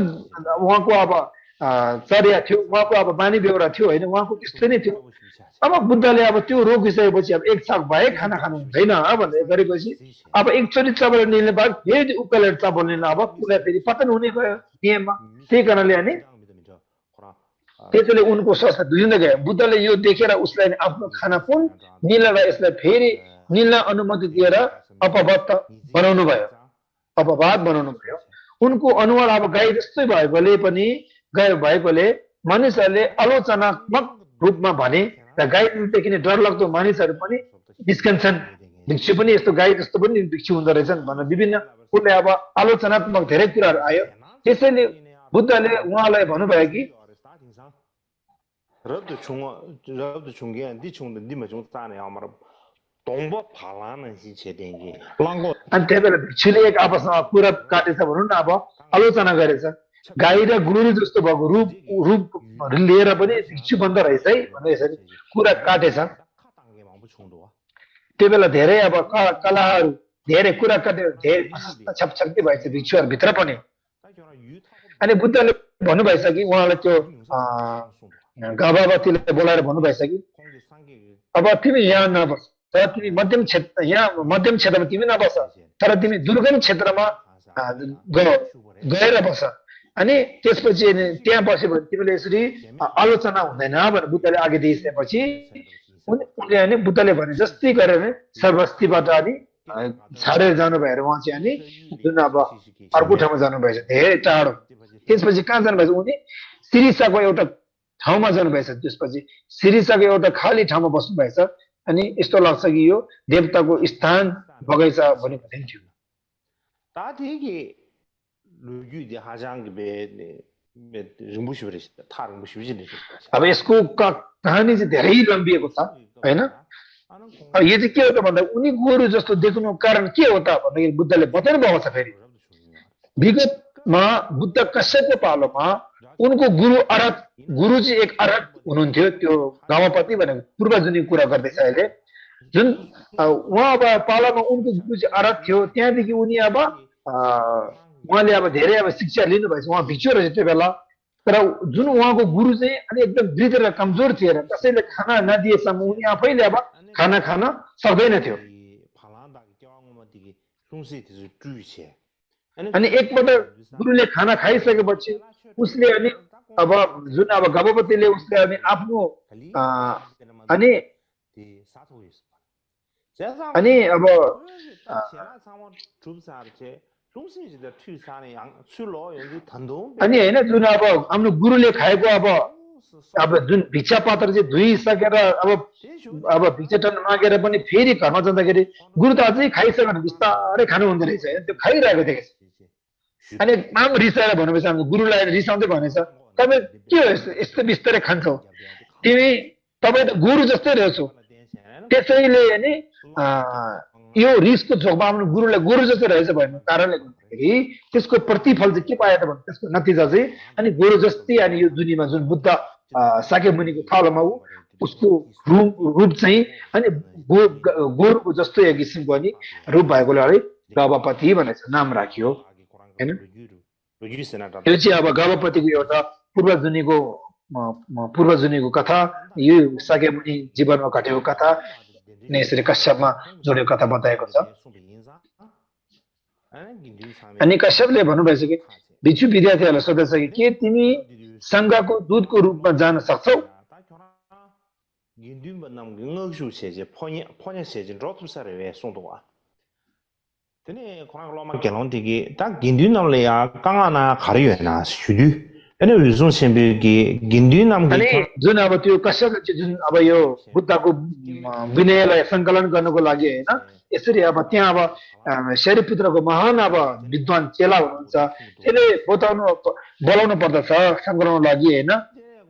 उहाँको अब चर्या थियो उहाँको अब बानी बेहोरा थियो हैन उहाँको त्यस्तै नै थियो अब बुद्धले अब त्यो रोकिसकेपछि अब एक छाक भए खाना खानु हुँदैन भनेर गरेपछि अब एकचोटि चपेर निल्ने बाद फेरि उकालेर चपाउने अब उसलाई फेरि पतन हुने भयो नियममा त्यही कारणले अनि त्यसैले उनको स्वास्थ्य बिग्रिँदै गयो बुद्धले यो देखेर उसलाई आफ्नो खाना पनि निलेर यसलाई फेरि निल्न अनुमति दिएर अपवाद बनाउनु भयो उनको अनुहार अब गाई जस्तै भएकोले मानिसहरूले आलोचनात्मक रूपमा भने र गाईदेखि नै डरलाग्दो मानिसहरू पनि निस्कन्छन् भिक्षु पनि यस्तो गाई जस्तो पनि भिक्षु हुँदो रहेछन् भनेर विभिन्न उसले अब आलोचनात्मक धेरै कुराहरू आयो त्यसैले बुद्धले उहाँलाई भन्नुभयो कि रब्द chung di chung di ma chung ta ne amar tongbo phala na si che dengi lango अनि त्यही बेला भिक्षुले एक आपसमा कुरा काटेछ भनौँ न अब आलोचना गरेछ गाई र गुरु जस्तो भएको रूप लिएर पनि भिक्षु बन्द रहेछ है भनेर यसरी कुरा काटेछ त्यो बेला धेरै अब कलाहरू धेरै कुरा काटेर धेरै छपछप्ती भएछ भिक्षुहरू भित्र पनि अनि बुद्धले भन्नुभएछ कि उहाँलाई त्यो गवापतिले बोलाएर भन्नुभएछ कि अब तिमी यहाँ नबस तर तिमी मध्यम क्षेत्रमा तिमी नबस तर तिमी दुर्गम क्षेत्रमा गएर बस अनि त्यसपछि त्यहाँ बस्यो भने तिमीले यसरी आलोचना हुँदैन भनेर बुद्धले आगे दिइसकेपछि उनले अनि बुद्धले भने जस्तै गरेर सर्वस्तीबाट अनि छाडेर जानुभएर उहाँ चाहिँ अनि जुन अब अर्को ठाउँमा जानुभएछ धेरै टाढो त्यसपछि कहाँ जानुभएछ उनी सिरिसाको एउटा ठाउँमा जानुभएछ त्यसपछि सिरिसाको एउटा खाली ठाउँमा बस्नुभएछ अनि यस्तो लाग्छ कि यो देवताको स्थान बगैँचा भनेको थियो ta de ge lu yu de ha jang be रिम्बुसिबरे था रिम्बुसिबिजिले अब यसको कहानी चाहिँ धेरै लम्बिएको छ हैन यो चाहिँ के हो त भन्दा उनी गोरु जस्तो देख्नुको कारण के हो त भन्दाखेरि बुद्धले बताउनु भएको छ फेरि विगतमा बुद्ध कश्यपको पालोमा उनको गुरु अरहत गुरु चाहिँ एक अरहत हुनुहुन्थ्यो त्यो गाउँपति भनेको पूर्वजुनीको कुरा गर्दैछ अहिले जुन उहाँ अब पालामा उनको गुरु चाहिँ अरहत थियो त्यहाँदेखि उनी अब उहाँले अब धेरै अब शिक्षा लिनुभएछ उहाँ भिक्षु रहेछ त्यो बेला तर जुन उहाँको गुरु चाहिँ अलि एकदम वृद्ध र कमजोर थिए र कसैले खाना नदिएसम्म उनी आफैले अब खाना खान सक्दैन थियो अनि एकपल्ट गुरुले खाना खाइसकेपछि उसले अनि अब जुन अब गभपतिले उसले अनि आफ्नो अनि अब अनि हैन जुन अब आफ्नो गुरुले खाएको अब जुन भिक्षा पात्र चाहिँ धुइसकेर अब भिक्षा टन मागेर पनि फेरि घरमा जाँदाखेरि गुरु त अझै खाइसकेर बिस्तारै खानु हुँदो रहेछ हैन त्यो खाइरहेको देखेछ अनि माम रिसाएर भनेपछि हाम्रो गुरुलाई रिसाउँदै भनेछ तपाईँ के हो यस्तो बिस्तारै खान्छौ तपाईँ त गुरु जस्तै रहेछौ त्यसैले अनि यो रिसको झोकमा आफ्नो गुरुलाई गुरु जस्तो रहेछ भन्ने कारणले गर्दाखेरि त्यसको प्रतिफल चाहिँ के पायो त भने त्यसको नतिजा चाहिँ अनि गुरु जस्तै अनि यो दुनियाँमा जुन बुद्ध शाक्यमुनिको थालोमा उसको रूप चाहिँ अनि गोरुको जस्तो एक किसिमको अनि रूप भएकोले गवपति भनेर नाम राखियो हैन यो चाहिँ अब गवपतिको एउटा पूर्वजुनीको कथा यो शाक्यमुनि जीवनमा घटेको कथा नै यसरी कश्यपमा जोडेको कथा बताएको छ अनि कश्यपले भन्नुभएछ कि भिक्षु विद्यार्थीहरूलाई सोधेछ कि के तिमी संघको दूतको रूपमा जान सक्छौ अनि जुन अब त्यो कश्यपले जुन अब यो बुद्धको विनयलाई सङ्कलन गर्नको लागि हैन यसरी अब त्यहाँ अब शरीपुत्रको महान अब विद्वान चेला हुनुहुन्छ त्यसले बोलाउनु पर्दछ सङ्कलनको लागि हैन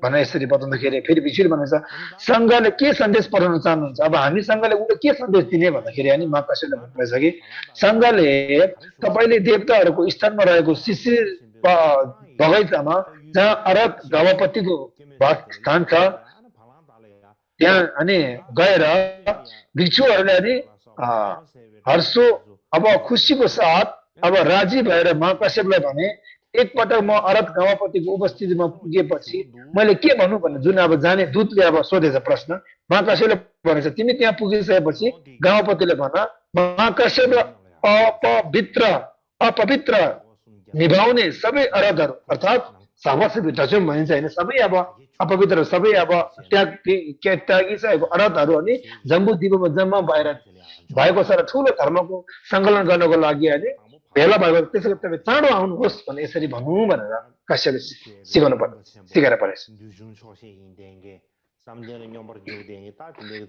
भनेर यसरी बताउँदाखेरि फेरि भिक्षुले भनेछ सङ्घले के सन्देश पठाउन चाहनुहुन्छ अब हामी सङ्घले उनले के सन्देश दिने भन्दाखेरि अनि मा कश्यपले भन्नुभएछ कि सङ्घले तपाईले देवताहरूको स्थानमा रहेको शिशिर बगैँचामा जहाँ अरहत गवपतिको स्थान छ त्यहाँ अनि गएर भिक्षुहरूले अनि हर्षो अब खुसीको साथ अब राजी भएर महाकश्यपलाई भने एकपटक म अरहत गवपतिको उपस्थितिमा पुगेपछि मैले के भन्नु भन्ने जुन अब जाने दूतले अब सोधेछ प्रश्न महाकश्यपले भनेछ तिमी त्यहाँ पुगिसकेपछि गवपतिले भन महाकश्यप अपवित्र निभाउने सबै अरहतहरू अर्थात् सावस्य भित्रछौँ भनिन्छ होइन सबै अब अपवित्र सबै अब त्यागिसकेको अरहतहरू अनि जम्बू द्वीपमा जम्मा भएर भएको छ र ठुलो धर्मको सङ्कलन गर्नको लागि अनि भेला भएको त्यसैले तपाईँ चाँडो आउनुहोस् भने यसरी भन्नु भनेर कश्यपले सिकाएर परेछ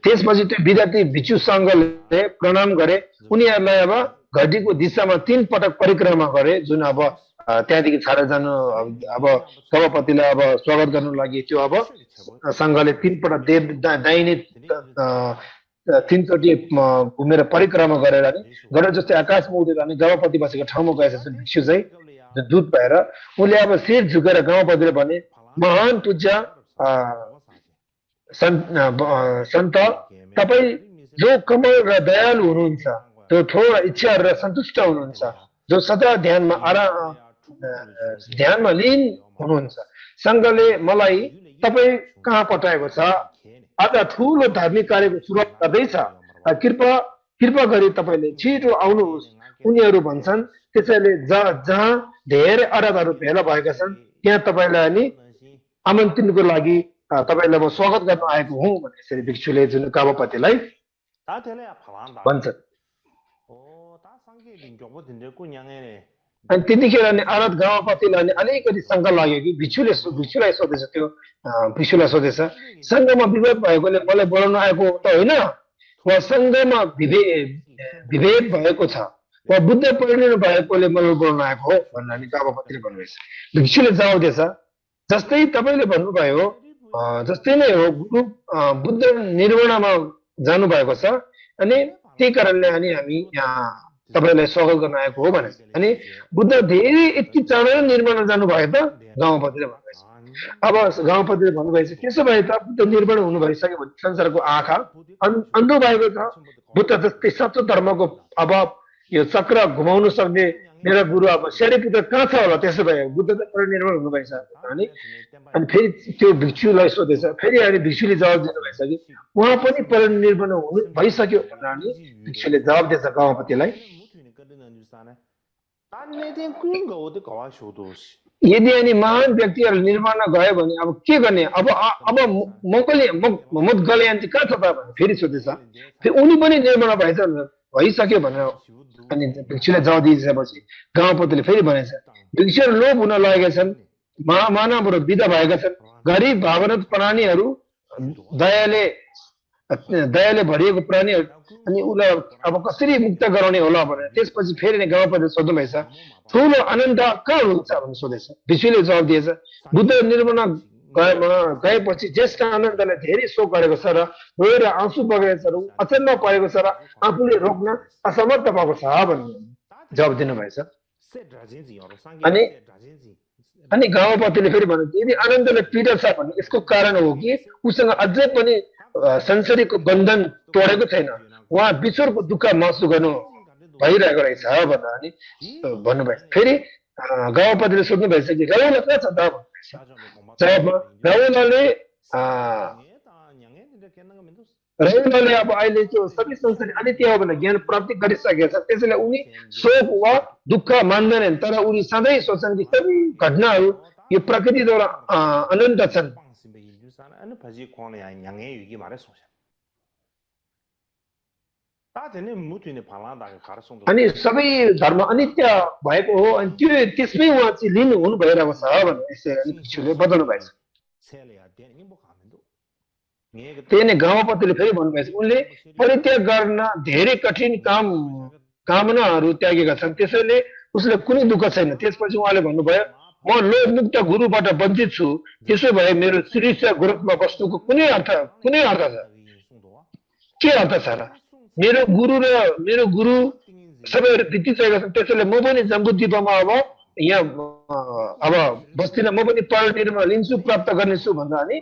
त्यसपछि त्यो विद्यार्थी भिक्षु सङ्घले प्रणाम गरे उनीहरूलाई अब घडीको दिशामा 3 पटक परिक्रमा गरे जुन अब त्यहाँदेखि छाडेर जानु अब गवपतिलाई अब स्वागत गर्नु लागि त्यो अब सङ्घले 3 पटक दाहिने 3 चोटि घुमेर परिक्रमा गरेर गरे जस्तै आकाशमा उडेर अनि गवपति बसेको ठाउँमा गएछ जुन भिक्षु चाहिँ दूत भएर उनले अब शिर झुकेर गवपतिले भने महान पूज्य सन्त तपाईँ जो कमल र दयालु हुनुहुन्छ जो थोर इच्छाहरू र सन्तुष्ट हुनुहुन्छ जो सदा ध्यानमा लीन हुनुहुन्छ सङ्घले मलाई तपाईँ कहाँ पठाएको छ आज ठुलो धार्मिक कार्यको सुरुवात गर्दैछ कृपा गरी तपाईँले छिटो आउनुहोस् उनीहरू भन्छन् त्यसैले जहाँ धेरै अरहतहरू भेला भएका छन् त्यहाँ तपाईँलाई अनि आमन्त्रणको लागि तपाईलाई म स्वागत गर्न आएको हुँ भने यसरी भिक्षुले जुन गवपतिलाई भन्छ अनि त्यतिखेर अनि अरहत गवपतिलाई अनि अलिकति शङ्का लाग्यो कि भिक्षुलाई सोधेछ त्यो भिक्षुलाई सोधेछ सङ्घमा विभेद भएकोले मलाई बोलाउन आएको त होइन वा सङ्घमा विभेद भएको छ वा बुद्ध परिणिनु भएकोले मलाई बोलाउन आएको हो भनेर गवपतिले भन्नुभएछ भिक्षुले जवाब दिएछ जस्तै तपाईँले भन्नुभयो जस्तै नै हो गुरु बुद्ध निर्वाणमा जानुभएको छ अनि त्यही कारणले अनि हामी यहाँ तपाईँलाई स्वागत गर्न आएको हो भने अनि बुद्ध धेरै यति चाँडो निर्माण जानुभयो त गाउँपतिले भन्नुभएछ अब गाउँपतिले भन्नुभएछ त्यसो भए त बुद्ध निर्माण हुनु भइसक्यो भने संसारको आँखा अन्धो भएको छ बुद्ध जस्तै सत्य धर्मको अब यो चक्र घुमाउन सक्ने मेरा गुरु अब पुत्र कहाँ छ होला त्यसो भए बुद्ध त परिनिर्वाण हुनुभएछ अनि अनि फेरि त्यो भिक्षुलाई सोधेछ फेरि अनि भिक्षुले जवाब दिनुभएछ कि उहाँ पनि परिनिर्वाण हुनु भइसक्यो भनेर अनि भिक्षुले जवाब दिएछ गाउँपतिलाई यदि अनि महान व्यक्तिहरू निर्माण गयो भने अब के गर्ने अब अब मोहम्मद गलयान्ती कहाँ छ त भने फेरि सोधेछ फेरि उनी पनि निर्माण भइसक्यो भनेर अनि भिक्षुले जवाब दिइसकेपछि गाउँपतिले फेरि भनेछ भिक्षुहरू लोभ हुन लागेका छन् मानवहरू विदा भएका छन् गरिब भावनात्मक प्राणीहरू दयाले भरिएको प्राणीहरू अनि उसलाई अब कसरी मुक्त गराउने होला भनेर त्यसपछि फेरि नै गाउँपतिले सोध्नुभएछ ठुलो आनन्द कहाँ हुन्छ भनेर सोधेछ भिक्षुले जवाब दिएछ बुद्ध निर्माण गएपछि ज्येष्ठ आनन्दले धेरै शोक गरेको छ र रोएर आँसु बगेको छ र अचम्म परेको छ र आफूले रोक्न असमर्थ भएको छ भनेर जवाब दिनुभएछ अनि अनि गाउँपतिले फेरि भन्नु यदि आनन्दले पीडा छ भने यसको कारण हो कि उसँग अझै पनि संसारीको बन्धन तोडेको छैन उहाँ बिछोडको दुःख महसुस गर्नु भइरहेको रहेछ भनेर अनि भन्नुभएछ फेरि गाउँपतिले सोध्नु भएछ कि राहुल कहाँ छ त जवाबमा राहुलले अब अहिले त्यो सबै संसारी अनित्य हो भनेर ज्ञान प्राप्ति गरिसकेका छ त्यसैले उनी शोक वा दुःख मान्दैनन् तर उनी सधैँ सोच्छन् कि सबै घटनाहरू यो प्रकृतिद्वारा अनन्त छन् अनि सबै धर्म अनित्य भएको हो अनि त्यो त्यसमै उहाँ चाहिँ लिनु हुनु भइरहेको छ भनेर यसरी भिक्षुले बताउनु भएछ त्यही नै गाउँपतिले फेरि भन्नुभएछ उनले परित्याग गर्न धेरै कठिन कामनाहरू त्यागेका छन् त्यसैले उसले कुनै दुःख छैन त्यसपछि उहाँले भन्नुभयो म लोभमुक्त गुरुबाट वञ्चित छु त्यसो भए मेरो शीर्ष गुरुत्वमा बस्नुको कुनै अर्थ छ के अर्थ छ र मेरो गुरु सबैहरू बितिसकेका छन् त्यसैले म पनि जम्बुद्वीपमा अब यहाँ अब बस्दिनँ म पनि परिनिर्वाण लिन्छु प्राप्त गर्नेछु भन्दा अनि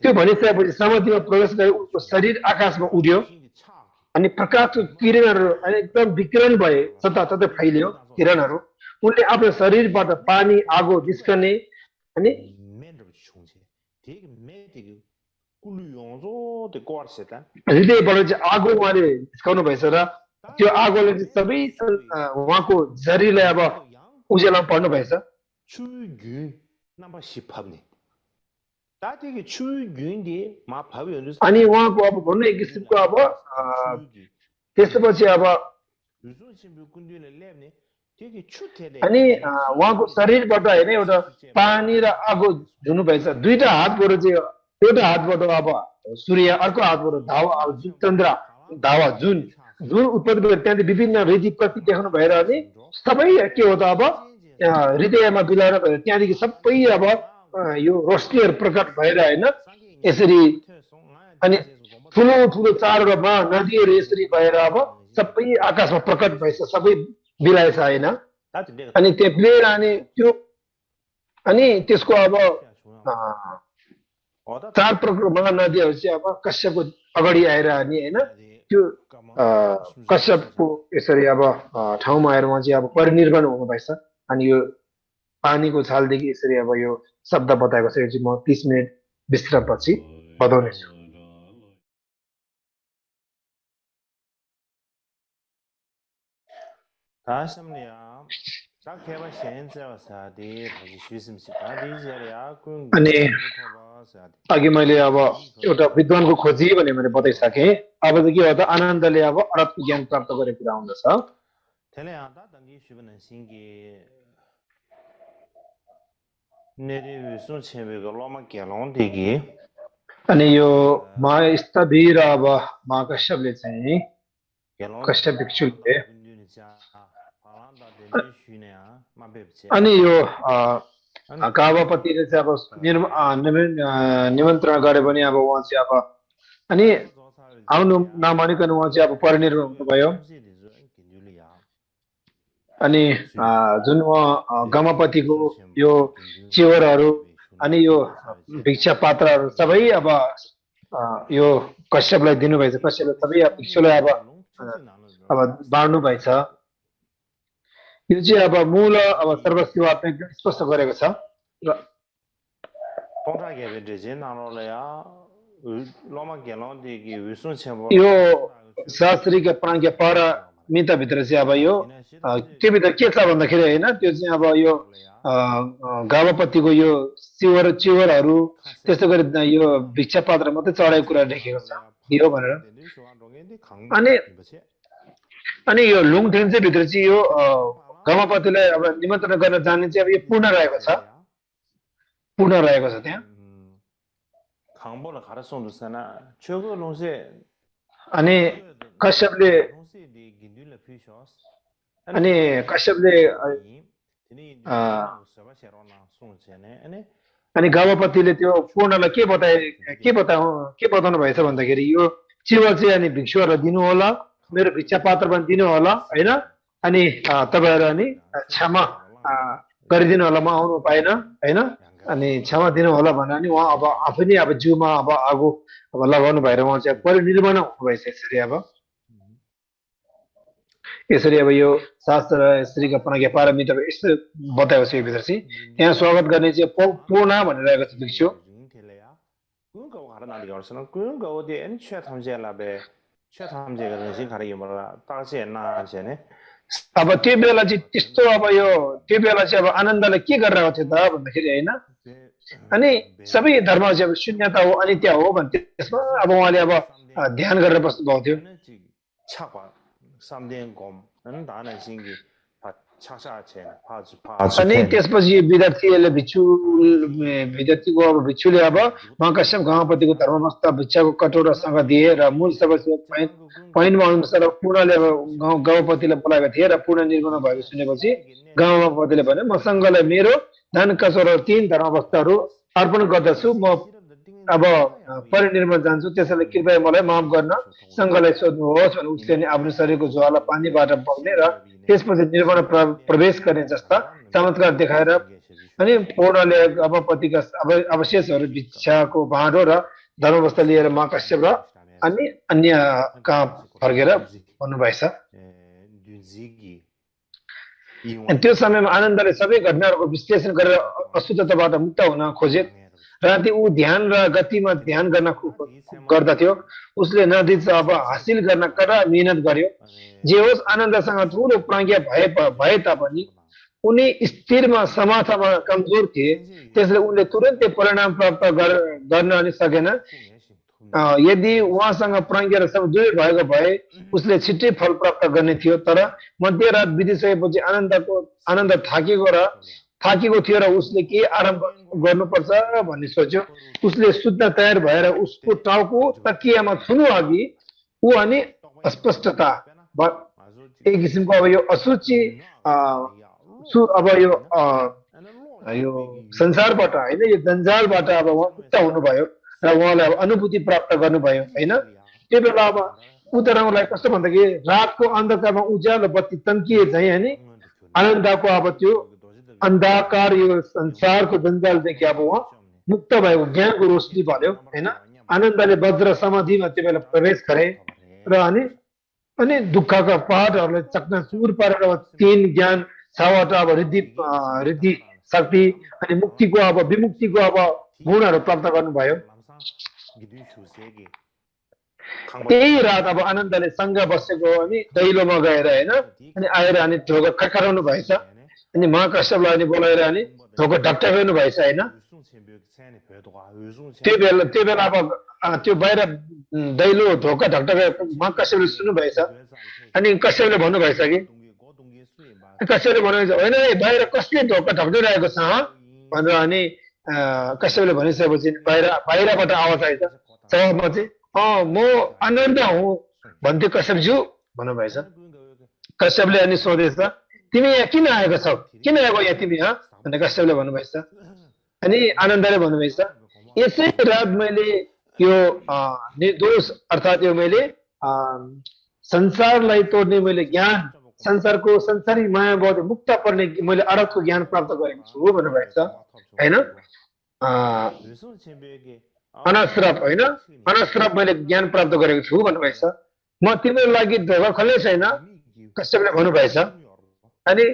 त्यो भनिसकेपछि समाधिमा प्रवेश गरे उनको शरीर आकाशमा उड्यो अनि प्रकाशको किरणहरू एकदम विकिरण भए जताततै फैलियो किरणहरू उनले आफ्नो शरीरबाट पानी आगो निस्कने अनि हृदयबाट चाहिँ आगो उहाँले निस्काउनु भएछ र त्यो आगोले चाहिँ सबै उहाँको शरीरलाई अब उज्यालोमा पर्नु भएछ अनि उहाँको अब भन्नु एक किसिमको अब त्यसपछि अब अनि उहाँको शरीरबाट होइन एउटा पानी र आगो धुनु भएछ दुईटा हातबाट चाहिँ एउटा हातबाट अब सूर्य अर्को हातबाट धावा चन्द्र धावा जुन उत्पत्ति गरेर त्यहाँदेखि विभिन्न रीति प्रति देखाउनु भएर अनि सबै के हो त अब हृदयमा बिलाएर त्यहाँदेखि सबै अब यो रोशनीहरू प्रकट भएर होइन यसरी अनि ठुलो ठुलो चारवटा नदीहरू यसरी भएर अब सबै आकाशमा प्रकट भएछ सबै बिलाएछ होइन अनि त्यो प्लेयर अनि त्यो अनि त्यसको अब चार प्रकार महानदीहरू चाहिँ अब कश्यपको अगाडि आएर अनि होइन त्यो कश्यपको यसरी अब ठाउँमा आएर उहाँ चाहिँ अब परिनिर्वाण हुनुभएछ अनि यो पानीको छालदेखि यसरी अब यो शब्द बताएको छ यो चाहिँ म 30 मिनट विश्रामपछि बताउनेछु अनि अघि मैले अब एउटा विद्वानको खोजी भने मैले बताइसकेँ अब चाहिँ के हो त आनन्दले अब अरबको ज्ञान प्राप्त गरेको कुरा आउँदछ अनि यो महास्थवीर अब महाकश्यपले चाहिँ कश्यप भिक्षुले अनि यो गावापतिले चाहिँ अब निमन्त्रण गरे पनि अब उहाँ चाहिँ अब अनि आउनु नभनिकन उहाँ चाहिँ अब परिनिर्वाण हुनुभयो अनि जुन उहाँ गमपतिको यो चिवरहरू अनि यो भिक्षा पात्रहरू सबै अब यो कश्यपलाई दिनुभएछ कश्यपले सबै भिक्षुलाई अब बाँड्नु भएछ यो चाहिँ अब मूल अब सर्वशिवात्मा एकदम स्पष्ट गरेको छ र यो शास्त्रीका प्राज्ञ पारमिताभित्र चाहिँ अब यो त्यो भित्र के छ भन्दाखेरि होइन त्यो चाहिँ अब यो गावपतिको यो चिवरहरू त्यस्तै गरी यो भिक्षा पात्र मात्रै चढाएको कुरा लेखेको छ दियो भनेर अनि यो लुङथेन चाहिँ भित्र चाहिँ यो गमपतिलाई अब निमन्त्रण गर्न जाने चाहिँ अब यो पूर्ण रहेको छ त्यहाँ अनि कश्यपले अनि गमपतिले त्यो पूर्णलाई के बताउनु भएछ भन्दाखेरि यो चिवर चाहिँ अनि भिक्षुहरूलाई दिनु होला मेरो भिक्षा पात्र पनि दिनु होला होइन अनि तपाईँहरू अनि क्षमा गरिदिनु होला म आउनु पाएन होइन अनि क्षमा दिनु होला भनेर अनि उहाँ अब आफै नै अब जिउमा अब आगो अब लगाउनु भएर उहाँ चाहिँ परिनिर्वाण हुनुभएछ यसरी अब यो शास्त्र श्रीका प्राज्ञ पारमिताको यस्तो बताएको छ यो भित्र चाहिँ त्यहाँ स्वागत गर्ने चाहिँ पूर्ण भनिरहेको छ भिक्षु अब त्यो बेला चाहिँ त्यस्तो अब यो त्यो बेला चाहिँ अब आनन्दले के गरिरहेको थियो त भन्दाखेरि होइन अनि सबै धर्म चाहिँ अब शून्यता हो अनित्य हो भने त्यसमा अब उहाँले अब ध्यान गरेर बस्नु भएको थियो अनि त्यसपछि विद्यार्थीले विद्यार्थीको अब भिक्षुले अब महाकश्यप गमपतिको धर्मवस्था भिक्षाको कटौरासँग दिए र मूल सबै पोइन्टमा अनुसार पूर्णले अब गमपतिलाई बोलाएका थिए र पूर्ण निर्माण भएको सुनेपछि गमपतिले भने मसँगलाई मेरो धन कचौरा 3 धर्मवस्थाहरू अर्पण गर्दछु म अब परिनिर्वाण जान्छु त्यसैले कृपया मलाई माफ गर्न सङ्घलाई सोध्नुहोस् भने उसले नि आफ्नो शरीरको ज्वाला पानीबाट बग्ने र त्यसपछि निर्वाण प्रवेश गर्ने जस्ता चमत्कार देखाएर अनि पूर्णले गमपतिका अवशेषहरू भिक्षाको भाँडो र धर्मवस्था लिएर महाकश्यप र अनि अन्य कहाँ फर्केर भन्नुभएछ त्यो समयमा आनन्दले सबै घटनाहरूको विश्लेषण गरेर अशुद्धताबाट मुक्त हुन खोजे राति ऊ ध्यान र गतिमा ध्यान गर्दथ्यो उसले नदी अब हासिल गर्न कडा मिहिनेत गर्यो जे होस् आनन्दसँग ठुलो प्राज्ञा भए तापनि उनी स्थिरमा समाथमा कमजोर थिए त्यसले उनले तुरन्तै परिणाम प्राप्त गर्न अनि सकेन यदि उहाँसँग प्राज्ञा र सब जोड भएको भए उसले छिट्टै फल प्राप्त गर्ने थियो तर मध्यरात बितिसकेपछि आनन्द थाकेको थियो र उसले के आराम गर्नुपर्छ भन्ने सोच्यो उसले सुत्न तयार भएर उसको टाउको तकियामा छुनु अघि ऊ अनि अस्पष्टता एक किसिमको अब यो असुचि अब यो संसारबाट होइन यो जन्जालबाट अब उहाँ मुक्त हुनुभयो र उहाँलाई अब अनुभूति प्राप्त गर्नुभयो होइन त्यो बेला अब उतराउलाई कस्तो भन्दाखेरि रातको अन्धकारमा उज्यालो बत्ती तन्किए झैँ होइन आनन्दको अब त्यो अन्धकार यो संसारको जन्जालदेखि अब उहाँ मुक्त भएको ज्ञानको रोशनी भन्यो होइन आनन्दले वज्र समाधिमा त्यो बेला प्रवेश गरे र अनि दुःखका पहाडहरूलाई चकनाचुर पारेर 3 ज्ञान 6वटा अब रिद्धि शक्ति अनि मुक्तिको अब विमुक्तिको अब गुणहरू प्राप्त गर्नुभयो त्यही रात अब आनन्दले सँग बसेको अनि दैलोमा गएर होइन अनि आएर अनि ढोका खटखटाउनु भएछ अनि महाकश्यपलाई अनि बोलाएर अनि ढोका ढकढकाउनु भएछ होइन त्यो बेला अब त्यो बाहिर दैलो ढोका ढकढकाएको महाकश्यपले सुन्नु भएछ अनि कश्यपले भन्नुभएछ कि कश्यपले भन्नुभएछ होइन बाहिर कसले ढोका ढकढकाइरहेको छ भनेर अनि कश्यपले भनिसकेपछि बाहिरबाट आवाज आएछ जवाबमा चाहिँ म आनन्द हुँ भन्थ्यो कश्यपज्यू भन्नुभएछ कश्यपले अनि सोधेछ तिमी यहाँ किन आएको छौ किन आएको यहाँ तिमी भनेर कश्यपले भन्नुभएछ अनि आनन्दले भन्नुभएछ यसै रात मैले यो निर्दोष अर्थात् यो मैले संसारलाई तोड्ने मैले ज्ञान संसारको संसारिक मायाबाट मुक्त पर्ने मैले अरहतको ज्ञान प्राप्त गरेको छु भन्नुभएछ हैन अनश्रप हैन अनश्रप मैले ज्ञान प्राप्त गरेको छु भन्नुभएछ म तिम्रो लागि ढोका खोल्ने छैन कश्यपले भन्नुभएछ अनि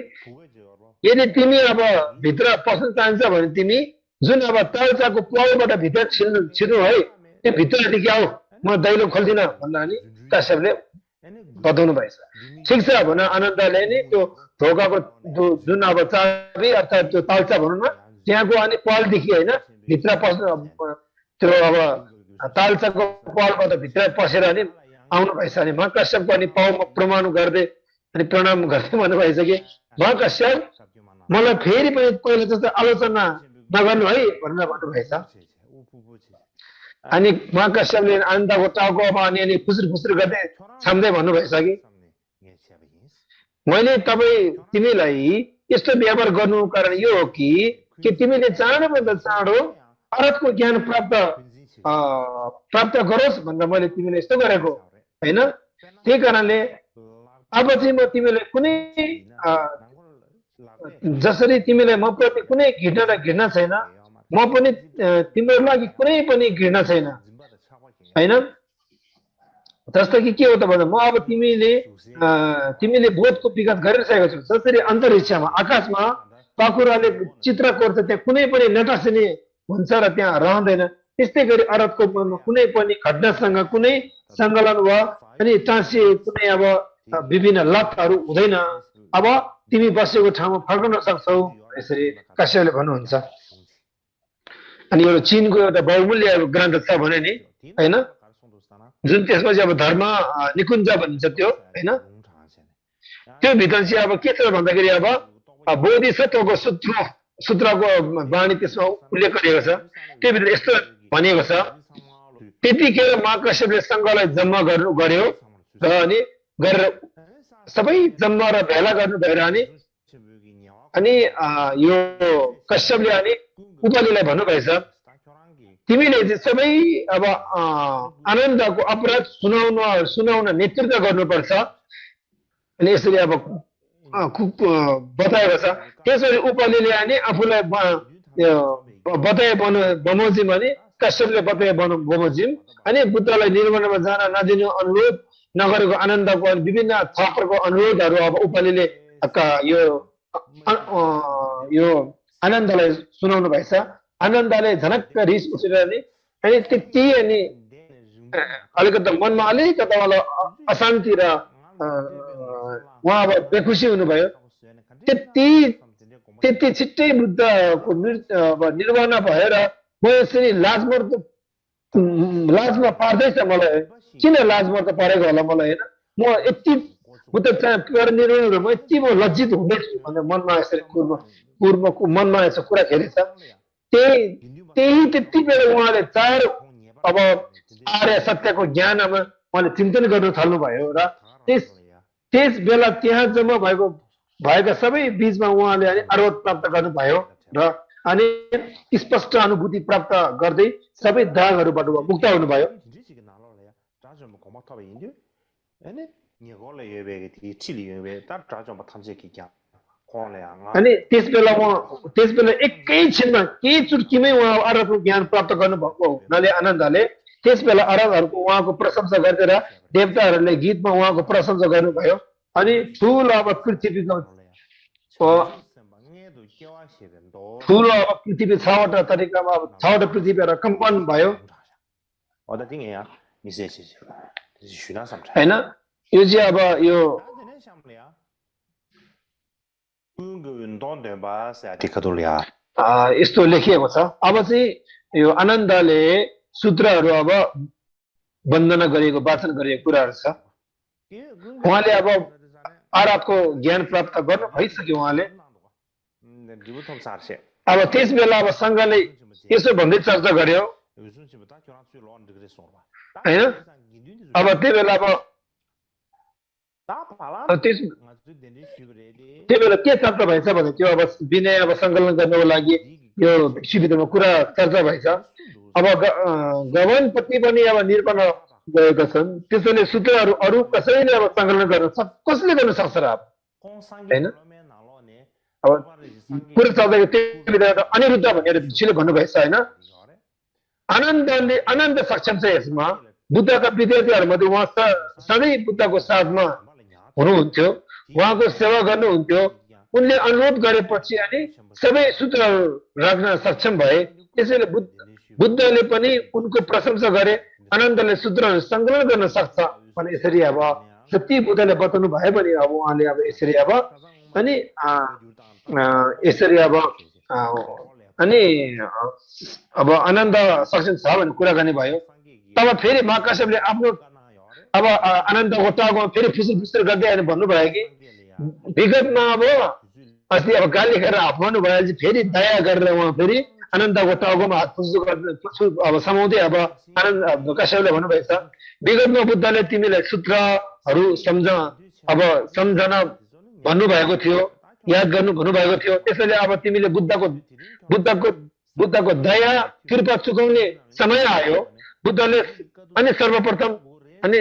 यदि तिमी अब भित्र पस्न चाहन्छ भने तिमी जुन अब तालचाको पाउबाट भित्र छिर्नु है त्यो भित्रदेखि आऊ म दैलो खोल्दिन भन्दा नि कश्यपले बताउनु भएछ ठिक छ भने आनन्दले नि त्यो ढोकाको जुन अब चाबी अर्थात् त्यो तालचा भनौँ न त्यहाँको अनि पालदेखि होइन भित्र पस्नु त्यो अब तालचाको पालबाट भित्र पसेर अनि आउनु भएछ अनि महाकश्यपको अनि पाउमा प्रमाण गर्दै अनि प्रणाम गर्दै भन्नुभएछ कि महाकश्यप मलाई फेरि पनि पहिला जस्तो आलोचना नगर्नु है भनेर भन्नुभएछ अनि महाकश्यपले आनन्दको टाउकोमा अनि फुसुर फुसुर गर्दै छाम्दै भन्नुभएछ कि मैले तिमीलाई यस्तो व्यवहार गर्नु कारण यो हो कि तिमीले चाँडोभन्दा चाँडो अरहतको ज्ञान प्राप्त गरोस् भनेर मैले तिमीले यस्तो गरेको हैन त्यही कारणले अब चाहिँ म तिमीलाई कुनै जसरी तिमीलाई म प्रति कुनै घृणा छैन म पनि तिम्रो लागि कुनै पनि घृणा छैन हैन जस्तो कि के हो त भन्दा म अब तिमीले बोधको विकास गरिसकेको छौ जसरी अन्तरिक्षमा आकाशमा पाखुराले चित्र कोर्छ त्यहाँ कुनै पनि नटासिने हुन्छ र त्यहाँ रहँदैन त्यस्तै गरी अरहतको मनमा कुनै पनि घटनासँग कुनै सङ्कलन वा अनि टाँसिए कुनै अब विभिन्न लतहरू हुँदैन अब तिमी बसेको ठाउँमा फर्कन सक्छौ यसरी कश्यपले भन्नुहुन्छ अनि यो चीनको एउटा बहुमूल्य ग्रन्थ छ भने नि हैन जुन त्यसपछि अब धर्म निकुञ्ज भनिन्छ त्यो हैन त्यो भित्र चाहिँ अब के छ भन्दाखेरि अब बोधिसत्वको सूत्रको वाणी त्यसमा उल्लेख गरिएको छ त्यो भित्र यस्तो भनिएको छ त्यतिखेर महाकश्यपले सङ्घलाई जम्मा गर्यो र अनि गरेर सबै जम्मा र भेला गर्नु भएर अनि यो कश्यपले अनि उपलीलाई भन्नुभएछ तिमीले चाहिँ सबै अब आनन्दको अपराध सुनाउन नेतृत्व गर्नुपर्छ अनि यसरी अब बताएको छ त्यसरी उपलीले अनि आफूलाई बताए बमोजिम अनि कश्यपले बताए बमोजिम अनि बुद्धलाई निर्माणमा जान नदिनु अनुरोध नगरेको आनन्दको विभिन्न थपहरूको अनुरोधहरू अब उपलीले यो आनन्दलाई सुनाउनु भएछ आनन्दले झनक्क रिस उठेर अनि त्यति अनि अलिकति मनमा अलिकति अशान्ति र उहाँ अब बेखुसी हुनुभयो त्यति छिट्टै बुद्धको निर्वाण भएर म यसरी लाजमा पार्दैछ मलाई किन लाजमा त परेको होला मलाई होइन म यति बुद्ध निर्वाण म यति म लज्जित हुँदैछु भनेर मनमा यसरी मनमा यसो कुरा खेलेछ त्यति बेला उहाँले चार अब आर्य सत्यको ज्ञान अब उहाँले चिन्तन गर्न थाल्नुभयो र त्यस बेला त्यहाँ जम्मा भएका सबै बीचमा उहाँले अरहत प्राप्त गर्नुभयो र अनि स्पष्ट अनुभूति प्राप्त गर्दै सबै दागहरूबाट मुक्त हुनुभयो अनि त्यस बेला एकैछिनमा केही चुटकीमै उहाँ अरहतको ज्ञान प्राप्त गर्नुभएको हुनाले आनन्दले त्यस बेला अरहतहरूको उहाँको प्रशंसा गरेर देवताहरूले गीतमा उहाँको प्रशंसा गर्नुभयो अनि ठुलो अब पृथ्वीको छवटा तरिकामा अब छवटा पृथ्वीबाट कम्पन भयो हैन यो चाहिँ अब यो यस्तो लेखिएको छ अब चाहिँ यो आनन्दले सूत्रहरू अब वन्दना गरिएको वाचन गरिएको कुराहरू छ उहाँले अब अरहतको ज्ञान प्राप्त गर्नु भइसक्यो उहाँले अब त्यस बेला अब सङ्घले यसो भन्दै चर्चा गर्यो हैन अब त्यही बेला अब त्यो बेला के चर्चा भएछ भने त्यो अब विनय अब सङ्कलन गर्नको लागि यो भिक्षुभित्रमा कुरा चर्चा भएछ अब गमनपति पनि अब निर्पण गएका छन् त्यसैले सूत्रहरू अरू कसैले अब सङ्कलन गर्न कसले गर्न सक्छ र होइन अब कुरा चल्दाखेरि त्यो बेला अनिरुद्ध भनेर भिक्षुले भन्नुभएछ होइन आनन्द सक्षम छ यसमा बुद्धका विद्यार्थीहरूमध्ये उहाँ सधैँ बुद्धको साथमा हुनुहुन्थ्यो उहाँको सेवा गर्नुहुन्थ्यो उनले अनुरोध गरेपछि अनि सबै सूत्रहरू राख्न सक्षम भए त्यसैले बुद्धले पनि उनको प्रशंसा गरे आनन्दले सूत्रहरू सङ्कलन गर्न सक्छ भने यसरी अब जति बुद्धले बताउनु भयो भने अब उहाँले अब यसरी अब अनि यसरी अब अनि अब आनन्द सक्षम छ भने कुरा गर्ने भयो तब फेरि महाकाश्यपले आफ्नो अब आनन्दको टाउकोमा फेरि फुसुर फुसुर गर्दै आएर भन्नुभयो कि विगतमा अब अस्ति अब गाली गरेर हात मार्नु भएपछि फेरि दया गरेर उहाँ फेरि आनन्दको टाउकोमा हात फुसुर अब समाउँदै अब आनन्द काश्यपले भन्नुभएछ विगतमा बुद्धले तिमीलाई सूत्रहरू सम्झन भन्नुभएको थियो याद गर्नु भन्नुभएको थियो त्यसैले अब तिमीले बुद्धको दया कृपा चुकाउने समय आयो बुद्धले अनि सर्वप्रथम अनि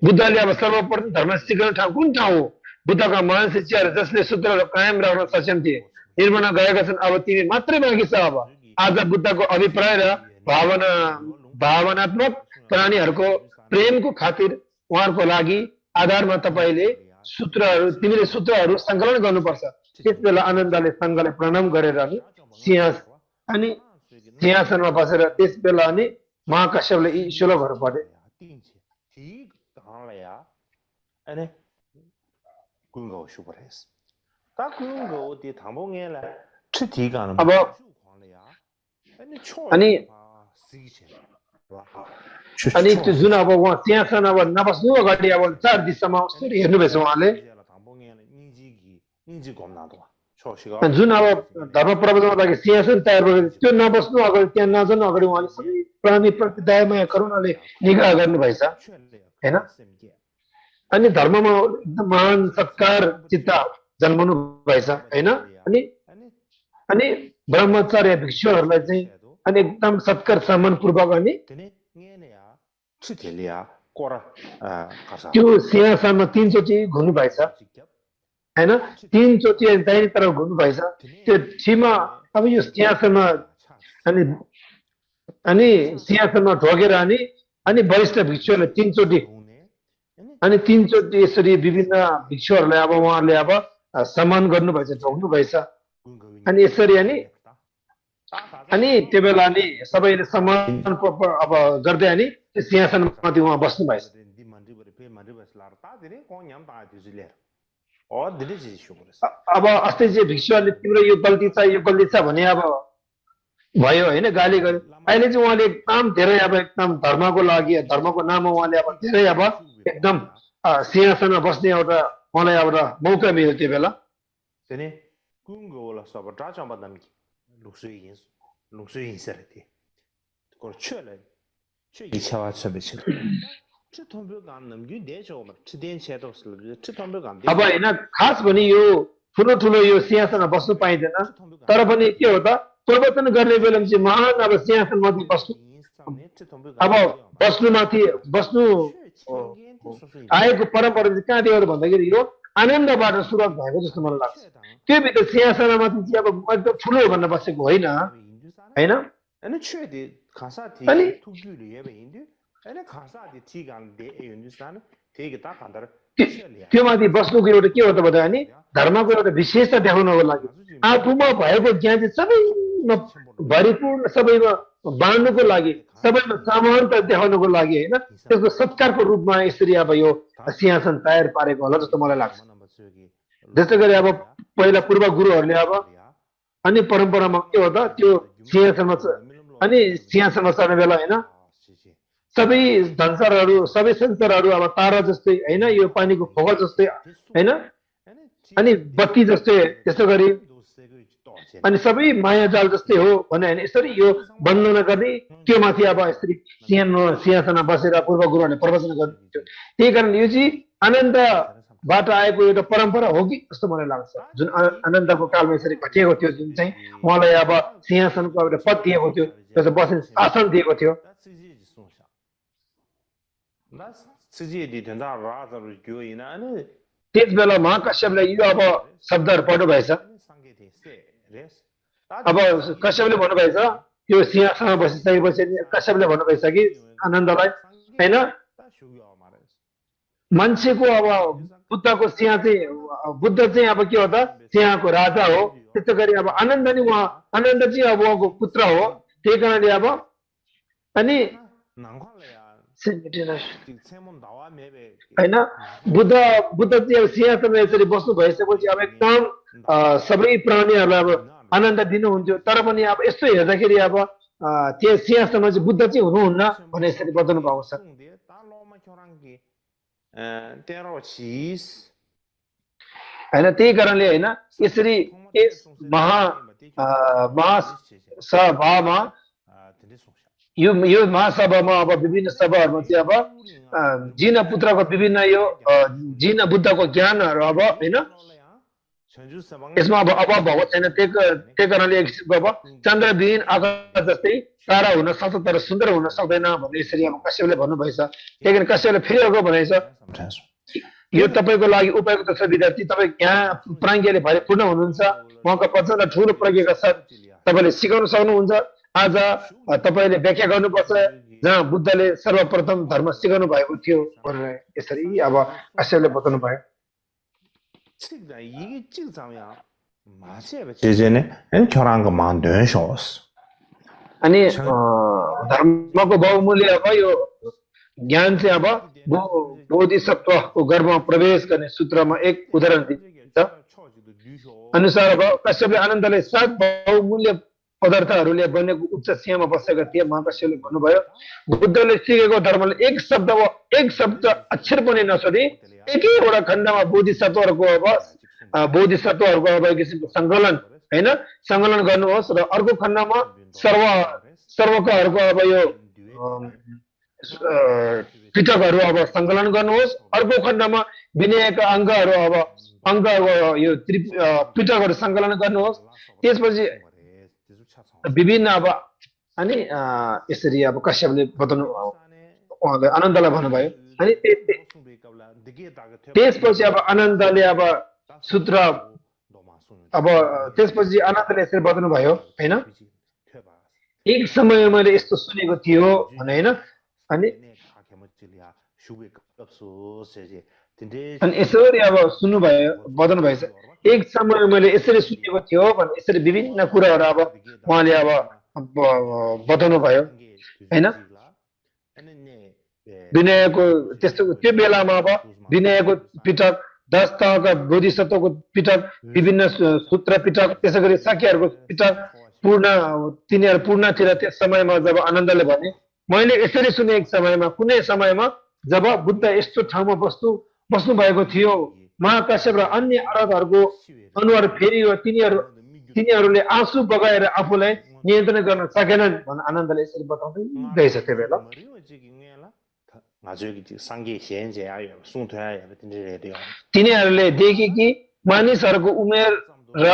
बुद्धले अब सर्वप्रथम धर्म सिकाउने ठाउँ कुन ठाउँ हो बुद्धका महान शिष्यहरू जसले सूत्रहरू कायम राख्न सक्षम थिए निर्माण गएका छन् अब तिमी मात्रै बाँकी छ अब आज बुद्धको अभिप्राय र भावनात्मक प्राणीहरूको प्रेमको खातिर उहाँहरूको लागि आधारमा तपाईँले तिमीले सूत्रहरू सङ्कलन गर्नुपर्छ त्यस बेला आनन्दले सङ्घले प्रणाम गरेर अनि सिंहासनमा बसेर त्यस बेला अनि महाकाश्यपले यी श्लोकहरू पढे अब अनि त्यो जुन अब उहाँ सिंहासन अब नबस्नु अगाडि अब 4 दिशामा हेर्नुभएछ उहाँले जुन अब धर्म प्रवचनको लागि सिंहासन तयार गरेर त्यो नबस्नु अगाडि त्यहाँ नजानु अगाडि उहाँले सबै प्राणी प्रति दयामाया करुणाले निग्रह गर्नुभएछ होइन अनि धर्ममा एकदम महान सत्कार चित्त जन्माउनु भएछ होइन अनि ब्रह्मचार्य भिक्षुहरूलाई चाहिँ अनि एकदम सत्कार सम्मानपूर्वक अनि त्यो सिंहासनमा 3 चोटि घुम्नु भएछ होइन 3 चोटि दाहिने तर्फ घुम्नु भएछ त्यो ठिमा अब यो सिंहासनमा अनि सिंहासनमा ढोगेर अनि वरिष्ठ भिक्षुहरूले 3 चोटि अनि 3 चोटि यसरी विभिन्न भिक्षुहरूलाई अब उहाँहरूले अब सम्मान गर्नुभएछ ढोग्नु भएछ अनि यसरी अनि त्यो बेला अनि सबैले सम्मान अब गर्दै अनि सिंहासनमाथि उहाँ बस्नु भएछ अब अस्ति चाहिँ भिक्षुहरूले तिम्रो यो गल्ती छ भने अब भयो होइन गाली गर्यो अहिले चाहिँ उहाँले एकदम धेरै अब एकदम धर्मको लागि धर्मको नाममा उहाँले अब धेरै अब एकदम सिंहासनमा बस्ने एउटा उहाँलाई एउटा मौका मिल्यो त्यो बेला अब होइन खास भने यो ठुलो यो सिंहासनमा बस्नु पाइँदैन तर पनि के हो त प्रवचन गर्ने बेलामा चाहिँ महान अब सिंहासनमाथि अब बस्नु आएको परम्परा चाहिँ कहाँदेखि हो भन्दाखेरि यो आनन्दबाट सुरुवात भएको जस्तो मलाई लाग्छ त्यो भित्र सिंहासनमाथि चाहिँ अब एकदम ठुलो भनेर बसेको होइन त्यो माथि बस्नुको एउटा के हो त भन्दा अनि धर्मको एउटा विशेषता देखाउनको लागि आफूमा भएको ज्ञान चाहिँ सबैमा भरिपूर्ण सबैमा बाँड्नुको लागि सबैमा समानता देखाउनको लागि होइन त्यसको सत्कारको रूपमा यसरी अब यो सिंहासन तयार पारेको होला जस्तो मलाई लाग्छ त्यसै गरी अब पहिला पूर्व गुरुहरूले अब अनि परम्परामा के हो त त्यो सिंहासनमा चढ्ने बेला होइन सबै संसारहरू सबै संसारहरू अब तारा जस्तै होइन यो पानीको फोका जस्तै होइन अनि बत्ती जस्तै त्यसै गरी अनि सबै माया जाल जस्तै हो भने होइन यसरी यो बन्द नगर्ने त्यो माथि अब यसरी सिंहासनमा बसेर पूर्व गुरुहरूले प्रवचन गर्नुहुन्थ्यो त्यही कारण यो चाहिँ आनन्दबाट आएको एउटा परम्परा हो कि जस्तो मलाई लाग्छ जुन आनन्दको कालमा यसरी घटिएको थियो जुन चाहिँ उहाँलाई अब सिंहासनको एउटा पद दिएको थियो त्यसमा बस्ने आसन दिएको थियो त्यस बेला महाकश्यपले यो अब शब्दहरू पढ्नुभएछ अब कश्यपले भन्नुभएछ यो सिंहासनमा बसिसकेपछि कश्यपले भन्नुभएछ कि आनन्दलाई होइन मान्छेको अब बुद्धको सिंह चाहिँ बुद्ध चाहिँ अब के हो त सिंहको राजा हो त्यस्तै गरी अब आनन्द नि उहाँ आनन्द चाहिँ अब उहाँको पुत्र हो त्यही कारणले अब अनि होइन बुद्ध चाहिँ अब सिंहासनमा यसरी बस्नु भइसकेपछि अब एकदम सबै प्राणीहरूलाई अब आनन्द दिनुहुन्थ्यो तर पनि अब यस्तो हेर्दाखेरि अब त्यो सिंहासनमा चाहिँ बुद्ध चाहिँ हुनुहुन्न भनेर यसरी बताउनु भएको छ होइन त्यही कारणले होइन यसरी यस महासभामा यो महासभामा अब विभिन्न सभाहरूमा चाहिँ अब जिन पुत्रको विभिन्न यो जिन बुद्धको ज्ञानहरू अब होइन यसमा अब अभाव भएको छैन त्यही कारणले अब चन्द्रविहीन आकाश जस्तै तारा हुन सक्छ तर सुन्दर हुन सक्दैन भनेर यसरी अब कश्यपले भन्नुभएछ त्यही कारण कश्यपले फेरि अर्को भनेछ यो तपाईँको लागि उपयुक्त छ विद्यार्थी तपाईँ यहाँ प्राज्ञले भरिपूर्ण हुनुहुन्छ उहाँको प्रचण्ड ठुलो प्रज्ञका साथ तपाईँले सिकाउन सक्नुहुन्छ आज तपाईँले व्याख्या गर्नुपर्छ जहाँ बुद्धले सर्वप्रथम धर्म सिकाउनु भएको थियो भनेर यसरी अब कश्यपले बताउनु भयो अनि धर्मको बहुमूल्य अब यो ज्ञान चाहिँ अब बोधिसत्वको गर्भमा प्रवेश गर्ने सूत्रमा एक उदाहरण दिन्छ अनुसार अब कश्यपले आनन्दले 7 बहुमूल्य पदार्थहरूले बनेको उच्च सिंहमा बसेका थिए महाकश्यपले भन्नुभयो बुद्धले सिकेको धर्मले एक शब्द अक्षर पनि नछोडी एकैवटा खण्डमा बोधिसत्वहरूको अब एक किसिमको सङ्कलन होइन सङ्कलन गर्नुहोस् र अर्को खण्डमा सर्वकाहरूको अब यो पिटकहरू अब सङ्कलन गर्नुहोस् अर्को खण्डमा विनयका अङ्गहरू यो पिटकहरू सङ्कलन गर्नुहोस् त्यसपछि विभिन्न अब अनि यसरी अब कश्यपले बताउनु उहाँले आनन्दलाई भन्नुभयो अनि त्यसपछि अब आनन्दले अब सूत्र अब त्यसपछि आनन्दले यसरी बताउनु भयो होइन एक समय मैले यस्तो सुनेको थियो भने होइन अनि यसरी अब सुन्नुभयो बताउनु भएछ एक समय मैले यसरी सुनेको थियो भने यसरी विभिन्न कुराहरू अब उहाँले अब बताउनु भयो होइन विनयको त्यस्तो त्यो बेलामा अब विनयको पिटक 10 तहका बोधिसत्वको पिटक विभिन्न सूत्र पिटक त्यसै गरी साक्यहरूको पिटक तिनीहरू पूर्णतिर त्यस समयमा जब आनन्दले भने मैले यसरी सुने एक समयमा कुनै समयमा जब बुद्ध यस्तो ठाउँमा बस्नु भएको थियो महाकश्यप र अन्य अरहतहरूको अनुहार फेरियो तिनीहरूले आँसु बगाएर आफूलाई नियन्त्रण गर्न सकेनन् भनेर आनन्दले यसरी बताउँदै रहेछ त्यो बेला तिनीहरूले देखे कि मानिसहरूको उमेर र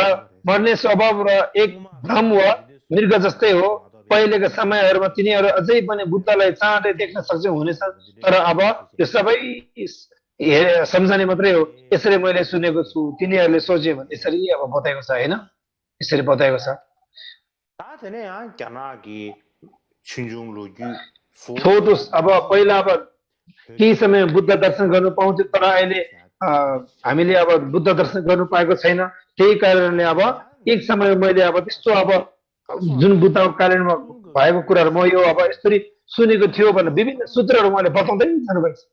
मर्ने स्वभाव र एक भ्रम वा मृग जस्तै हो पहिलेका समयहरूमा तिनीहरू अझै पनि बुद्धलाई चाँडै देख्न सक्षम हुनेछन् तर अब यो सबै सम्झने मात्रै हो यसरी मैले सुनेको छु तिनीहरूले सोचे भने यसरी अब बताएको छ होइन यसरी बताएको छ छोटो अब पहिला अब केही समय बुद्ध दर्शन गर्नु पाउँथ्यो तर अहिले हामीले अब बुद्ध दर्शन गर्नु पाएको छैन त्यही कारणले अब एक समय मैले अब त्यस्तो अब जुन बुद्धको कारणमा भएको कुराहरू म यो अब यसरी सुनेको थियो भनेर विभिन्न सूत्रहरू उहाँले बताउँदै जानुभएको छ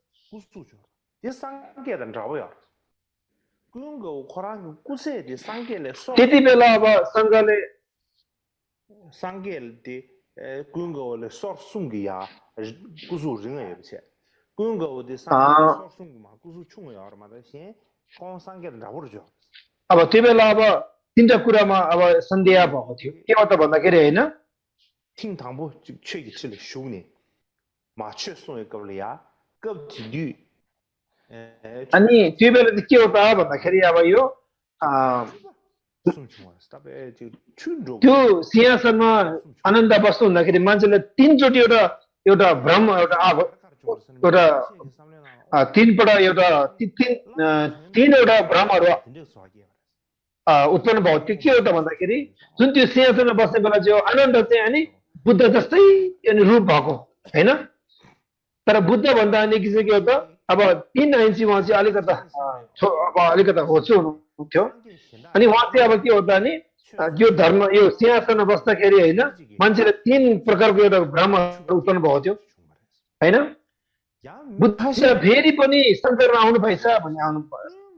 त्यति बेला अब सङ्घले अब त्यो बेला अब तीनटा कुरामा अब सन्देह भएको थियो के हो त भन्दाखेरि हैन 听堂部就缺一只的修呢，马却送一个了呀，个体率，अनि त्यो बेला चाहिँ के हो त भन्दाखेरि अब यो त्यो सिंहासनमा आनन्द बस्नु हुँदाखेरि मान्छेले तीनचोटि एउटा भ्रम एउटा तीनपल्ट एउटा तीनवटा भ्रमहरू उत्पन्न भयो त्यो के हो त भन्दाखेरि जुन त्यो सिंहासनमा बस्ने बेला चाहिँ आनन्द चाहिँ अनि बुद्ध जस्तै अनि रूप भएको हैन तर बुद्ध भन्दा अनि के हो त अब 3 इन्ची उहाँ चाहिँ अलिकता होचो हुनुहुन्थ्यो अनि उहाँ चाहिँ अब के हो त अनि यो धर्म यो सिंहासनमा बस्दाखेरि हैन मान्छेले 3 प्रकारको एउटा भ्रम उत्पन्न भएको थियो हैन बुद्ध फेरि पनि संसारमा आउनु भएछ भन्ने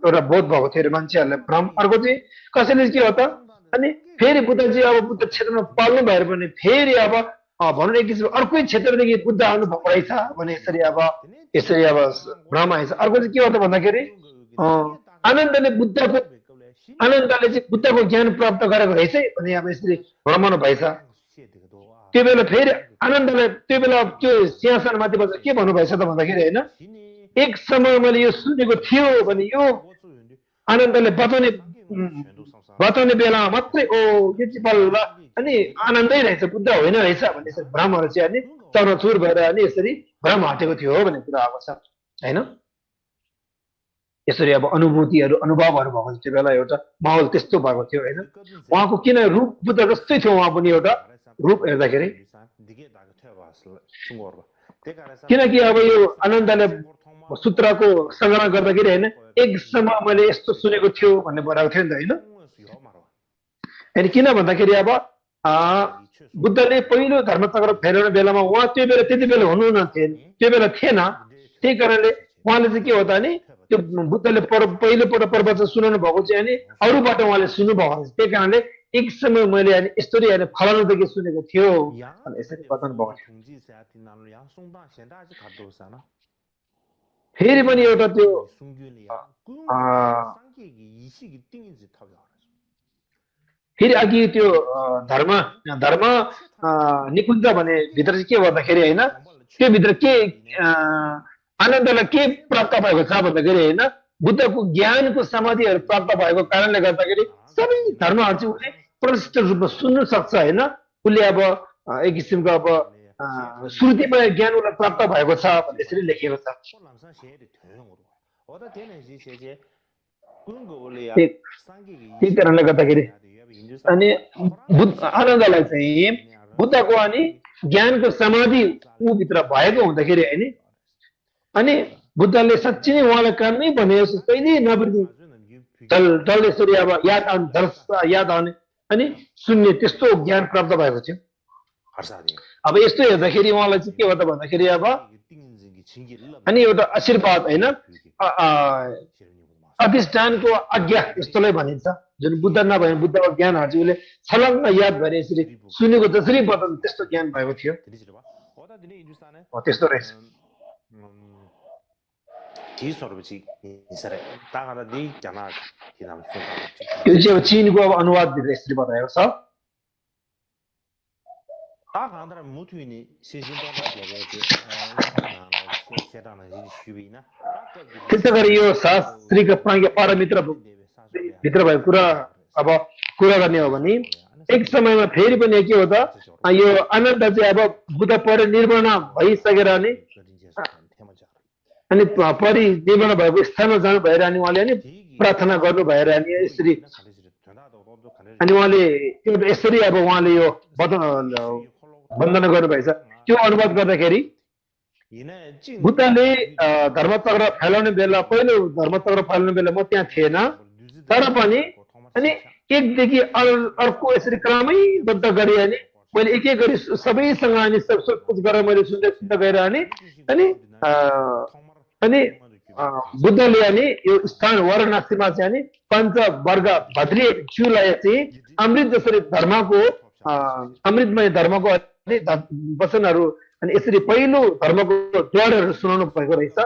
एउटा बोध भएको थियो मान्छेहरुले भ्रम अर्को चाहिँ कसैले के हो त अनि फेरि बुद्ध चाहिँ अब बुद्ध क्षेत्रमा पाल्नु भएर पनि फेरि अब भनौँ एक किसिमको अर्कै क्षेत्रदेखि बुद्ध आउनु भएको रहेछ भने यसरी अब भ्रम आएछ अर्को चाहिँ के हो त भन्दाखेरि आनन्दले चाहिँ बुद्धको ज्ञान प्राप्त गरेको रहेछ भने अब यसरी भ्रमण भएछ त्यो बेला फेरि आनन्दले त्यो बेला त्यो सिंहासनमाथि बसेर के भन्नुभएछ त भन्दाखेरि हैन एक समय मैले यो सुनेको थियो भने यो आनन्दले बताउने बेलामा मात्रै ओ यो चाहिँ बल्ल अनि आनन्दै रहेछ बुद्ध होइन रहेछ भन्ने यसरी भ्रमहरू चाहिँ अनि चरचुर भएर अनि यसरी भ्रम हटेको थियो भन्ने कुरा आएको छ हैन यसरी अब अनुभूतिहरू अनुभवहरू भएको त्यो बेला एउटा माहौल त्यस्तो भएको थियो हैन उहाँको किन रूप बुद्ध जस्तै थियो उहाँ पनि एउटा रूप हेर्दाखेरि किनकि अब यो आनन्दले सूत्रको संग्रह गर्दाखेरि हैन एक समय मैले यस्तो सुनेको थियो भन्ने बताएको थियो नि त हैन अनि किन भन्दाखेरि अब बुद्धले पहिलो धर्मचक्र फैलाउने बेलामा उहाँ त्यो बेला त्यति बेला हुनुहुन्न थिए त्यो बेला थिएन त्यही कारणले उहाँले चाहिँ के हो त नि त्यो बुद्धले पहिलोपल्ट प्रवचन सुनाउनु भएको चाहिँ अनि अरूबाट उहाँले सुन्नु भएको त्यही कारणले एक समय मैले अनि यस्तरी अनि फलानुदेखि सुनेको थियो अनि यसरी बताउनु भएको थियो फेरि पनि एउटा त्यो फेरि अघि त्यो धर्म निकुञ्ज भने भित्र चाहिँ के भन्दाखेरि हैन त्यो भित्र के आनन्दलाई के प्राप्त भएको छ भन्दाखेरि हैन बुद्धको ज्ञानको समाधिहरू प्राप्त भएको कारणले गर्दाखेरि सबै धर्महरू चाहिँ उसले प्रष्ट रूपमा सुन्न सक्छ हैन उसले अब एक किसिमको अब श्रुतिमय ज्ञान उसलाई प्राप्त भएको छ भन्ने यसरी लेखिएको छ त्यही कारणले गर्दाखेरि अनि आनन्दलाई चाहिँ बुद्धको अनि ज्ञानको समाधि ऊ भित्र भएको हुँदाखेरि हैन अनि बुद्धले साँच्चै नै उहाँलाई कामै भने कहिले नबिर्दि जल यसरी अब याद आउने अनि सुन्ने त्यस्तो ज्ञान प्राप्त भएको थियो अब यस्तो हेर्दाखेरि उहाँलाई चाहिँ के हो त भन्दाखेरि अब अनि एउटा आशीर्वाद हैन अधिष्ठानको आज्ञा यस्तोलाई भनिन्छ जुन बुद्ध नभए बुद्धको ज्ञानहरू चाहिँ उसले छलङ्ग याद भएर यसरी सुनेको जसरी बताउनु त्यस्तो ज्ञान भएको थियो त्यस्तो रहेछ यो चाहिँ अब चीनको अब अनुवाद यसरी बताएको छ त्यसै गरी यो शास्त्रीको परमित्र भित्र भएको कुरा अब कुरा गर्ने हो भने एक समयमा फेरि पनि के हो त यो आनन्द चाहिँ अब बुद्ध परिनिर्वाण भइसकेर अनि परिनिर्वाण भएको स्थानमा जानु भएर अनि उहाँले अनि प्रार्थना गर्नु भएर अनि यसरी अनि उहाँले यसरी अब उहाँले यो वन्दना गर्नुभएछ त्यो अनुवाद गर्दाखेरि बुद्धले धर्मचक्र फैलाउने बेला पहिलो धर्मचक्र फैलाउने बेला म त्यहाँ थिएन तर पनि अनि एकदेखि अर्को यसरी क्रमैबद्ध गरी अनि मैले एक एक गरी सबैसँग अनि सोधपुछ गरेर मैले सुन्दै गएर अनि बुद्धले अनि यो स्थान वाराणसीमा चाहिँ अनि पञ्चवर्ग भद्री ज्यूलाई चाहिँ अमृत जसरी धर्मको अमृतमय धर्मको वचनहरू अनि यसरी पहिलो धर्मको द्वारहरू सुनाउनु भएको रहेछ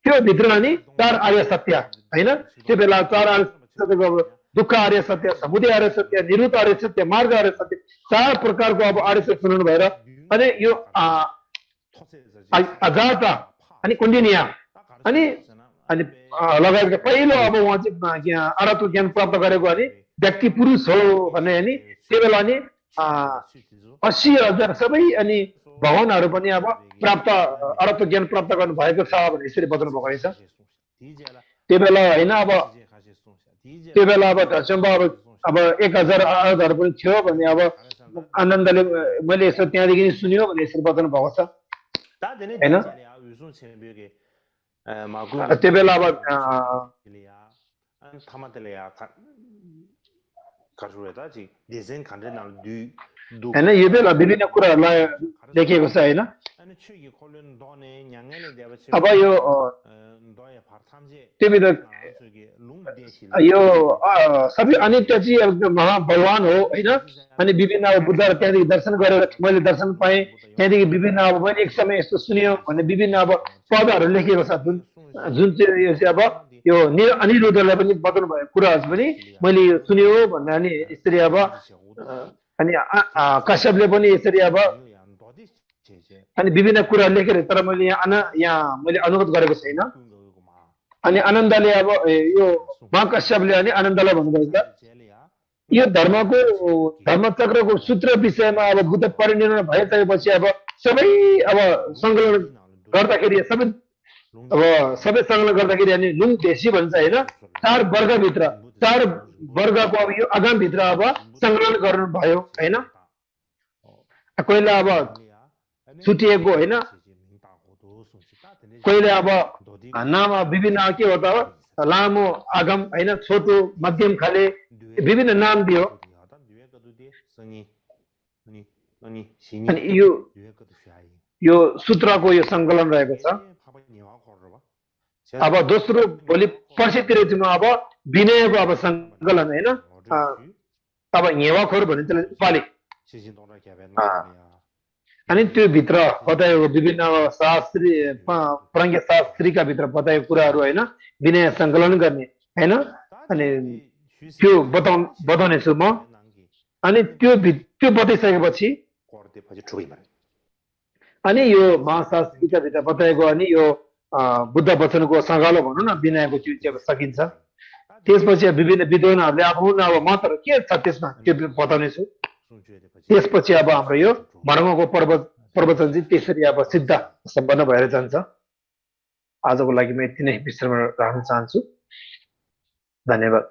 त्यो भित्र अनि 4 आर्य सत्य हैन त्यो बेला 4 आर्य सत्यको दुःख आर्य सत्य, समुदय आर्य सत्य, निरुत आर्य सत्य, मार्ग आर्य सत्य, 4 प्रकारको अब आर्य सत्य सुनाउनु भएर अनि यो अजाता अनि कुण्डिनिया अनि अनि लगायतका पहिलो अब उहाँ चाहिँ अरत्व ज्ञान प्राप्त गरेको अनि व्यक्ति पुरुष हो भन्ने अनि त्यो बेला अनि 80,000 सबै अनि भगवानहरू पनि अब प्राप्त अरत्व ज्ञान प्राप्त गर्नु भएको छ भनेर यसरी बताउनु भएको रहेछ। त्यो बेला होइन अब त्यो बेला अब धर्सम्म अब 1,000 अरबहरू पनि थियो भने अब आनन्दले मैले यसो त्यहाँदेखि नि सुन्यो भने यसरी बताउनु भएको छ होइन। त्यो बेला अब होइन यो बेला विभिन्न कुराहरूलाई लेखिएको छ होइन। अब यो त्यो बेला यो सबै अनित्य चाहिँ एकदम महाभगवान हो होइन। अनि विभिन्न अब बुद्धहरू त्यहाँदेखि दर्शन गरेर मैले दर्शन पाएँ त्यहाँदेखि विभिन्न अब मैले एक समय यस्तो सुन्यो भने विभिन्न अब पदहरू लेखिएको छ जुन चाहिँ यो चाहिँ अब यो अनिरुद्धलाई पनि बताउनु भएको कुराहरू पनि मैले यो सुन्यो भन्दा अनि यसरी अब अनि कश्यपले पनि यसरी अब अनि विभिन्न कुराहरू लेखेर तर मैले यहाँ मैले अनुवाद गरेको छैन। अनि आनन्दले अब यो महाकश्यपले अनि आनन्दलाई भन्नुभएको छ यो धर्मचक्रको सूत्र विषयमा अब बुद्ध परिनिर्वाण भइसकेपछि अब सबै अब सङ्कलन गर्दाखेरि सबै सङ्कलन गर्दाखेरि अनि लुङ देशी भन्छ होइन। 4 वर्गको अब यो आगामभित्र अब सङ्कलन गर्नुभयो होइन। कोहीले अब छुटिएको होइन, कोहीले अब नाम विभिन्न के हो त लामो आगम होइन, छोटो मध्यम खाले विभिन्न नाम दियो। अनि यो सूत्रको यो सङ्कलन रहेको छ। अब दोस्रो भोलि पर्सितिर चाहिँ अब विनयको अब सङ्कलन होइन। अब हेवाखोर भनिन्छ उपालि अनि त्यो भित्र बताएको विभिन्न शास्त्री प्रज्ञ शास्त्रीका भित्र बताएको कुराहरू होइन विनय सङ्कलन गर्ने होइन। अनि त्यो बताउनेछु म। अनि त्यो बताइसकेपछि अनि यो महाशास्त्रीका भित्र बताएको अनि यो बुद्ध वचनको सङ्गालो भनौँ न विनयको त्यो चाहिँ सकिन्छ। त्यसपछि विभिन्न विद्वानहरूले आफ्नो अब महत्त्व के छ त्यसमा त्यो बताउनेछु। त्यसपछि अब हाम्रो यो मर्मको प्रवचन चाहिँ त्यसरी अब सिद्ध सम्पन्न भएर जान्छ। आजको लागि म यति नै विश्राम राख्न चाहन्छु। धन्यवाद।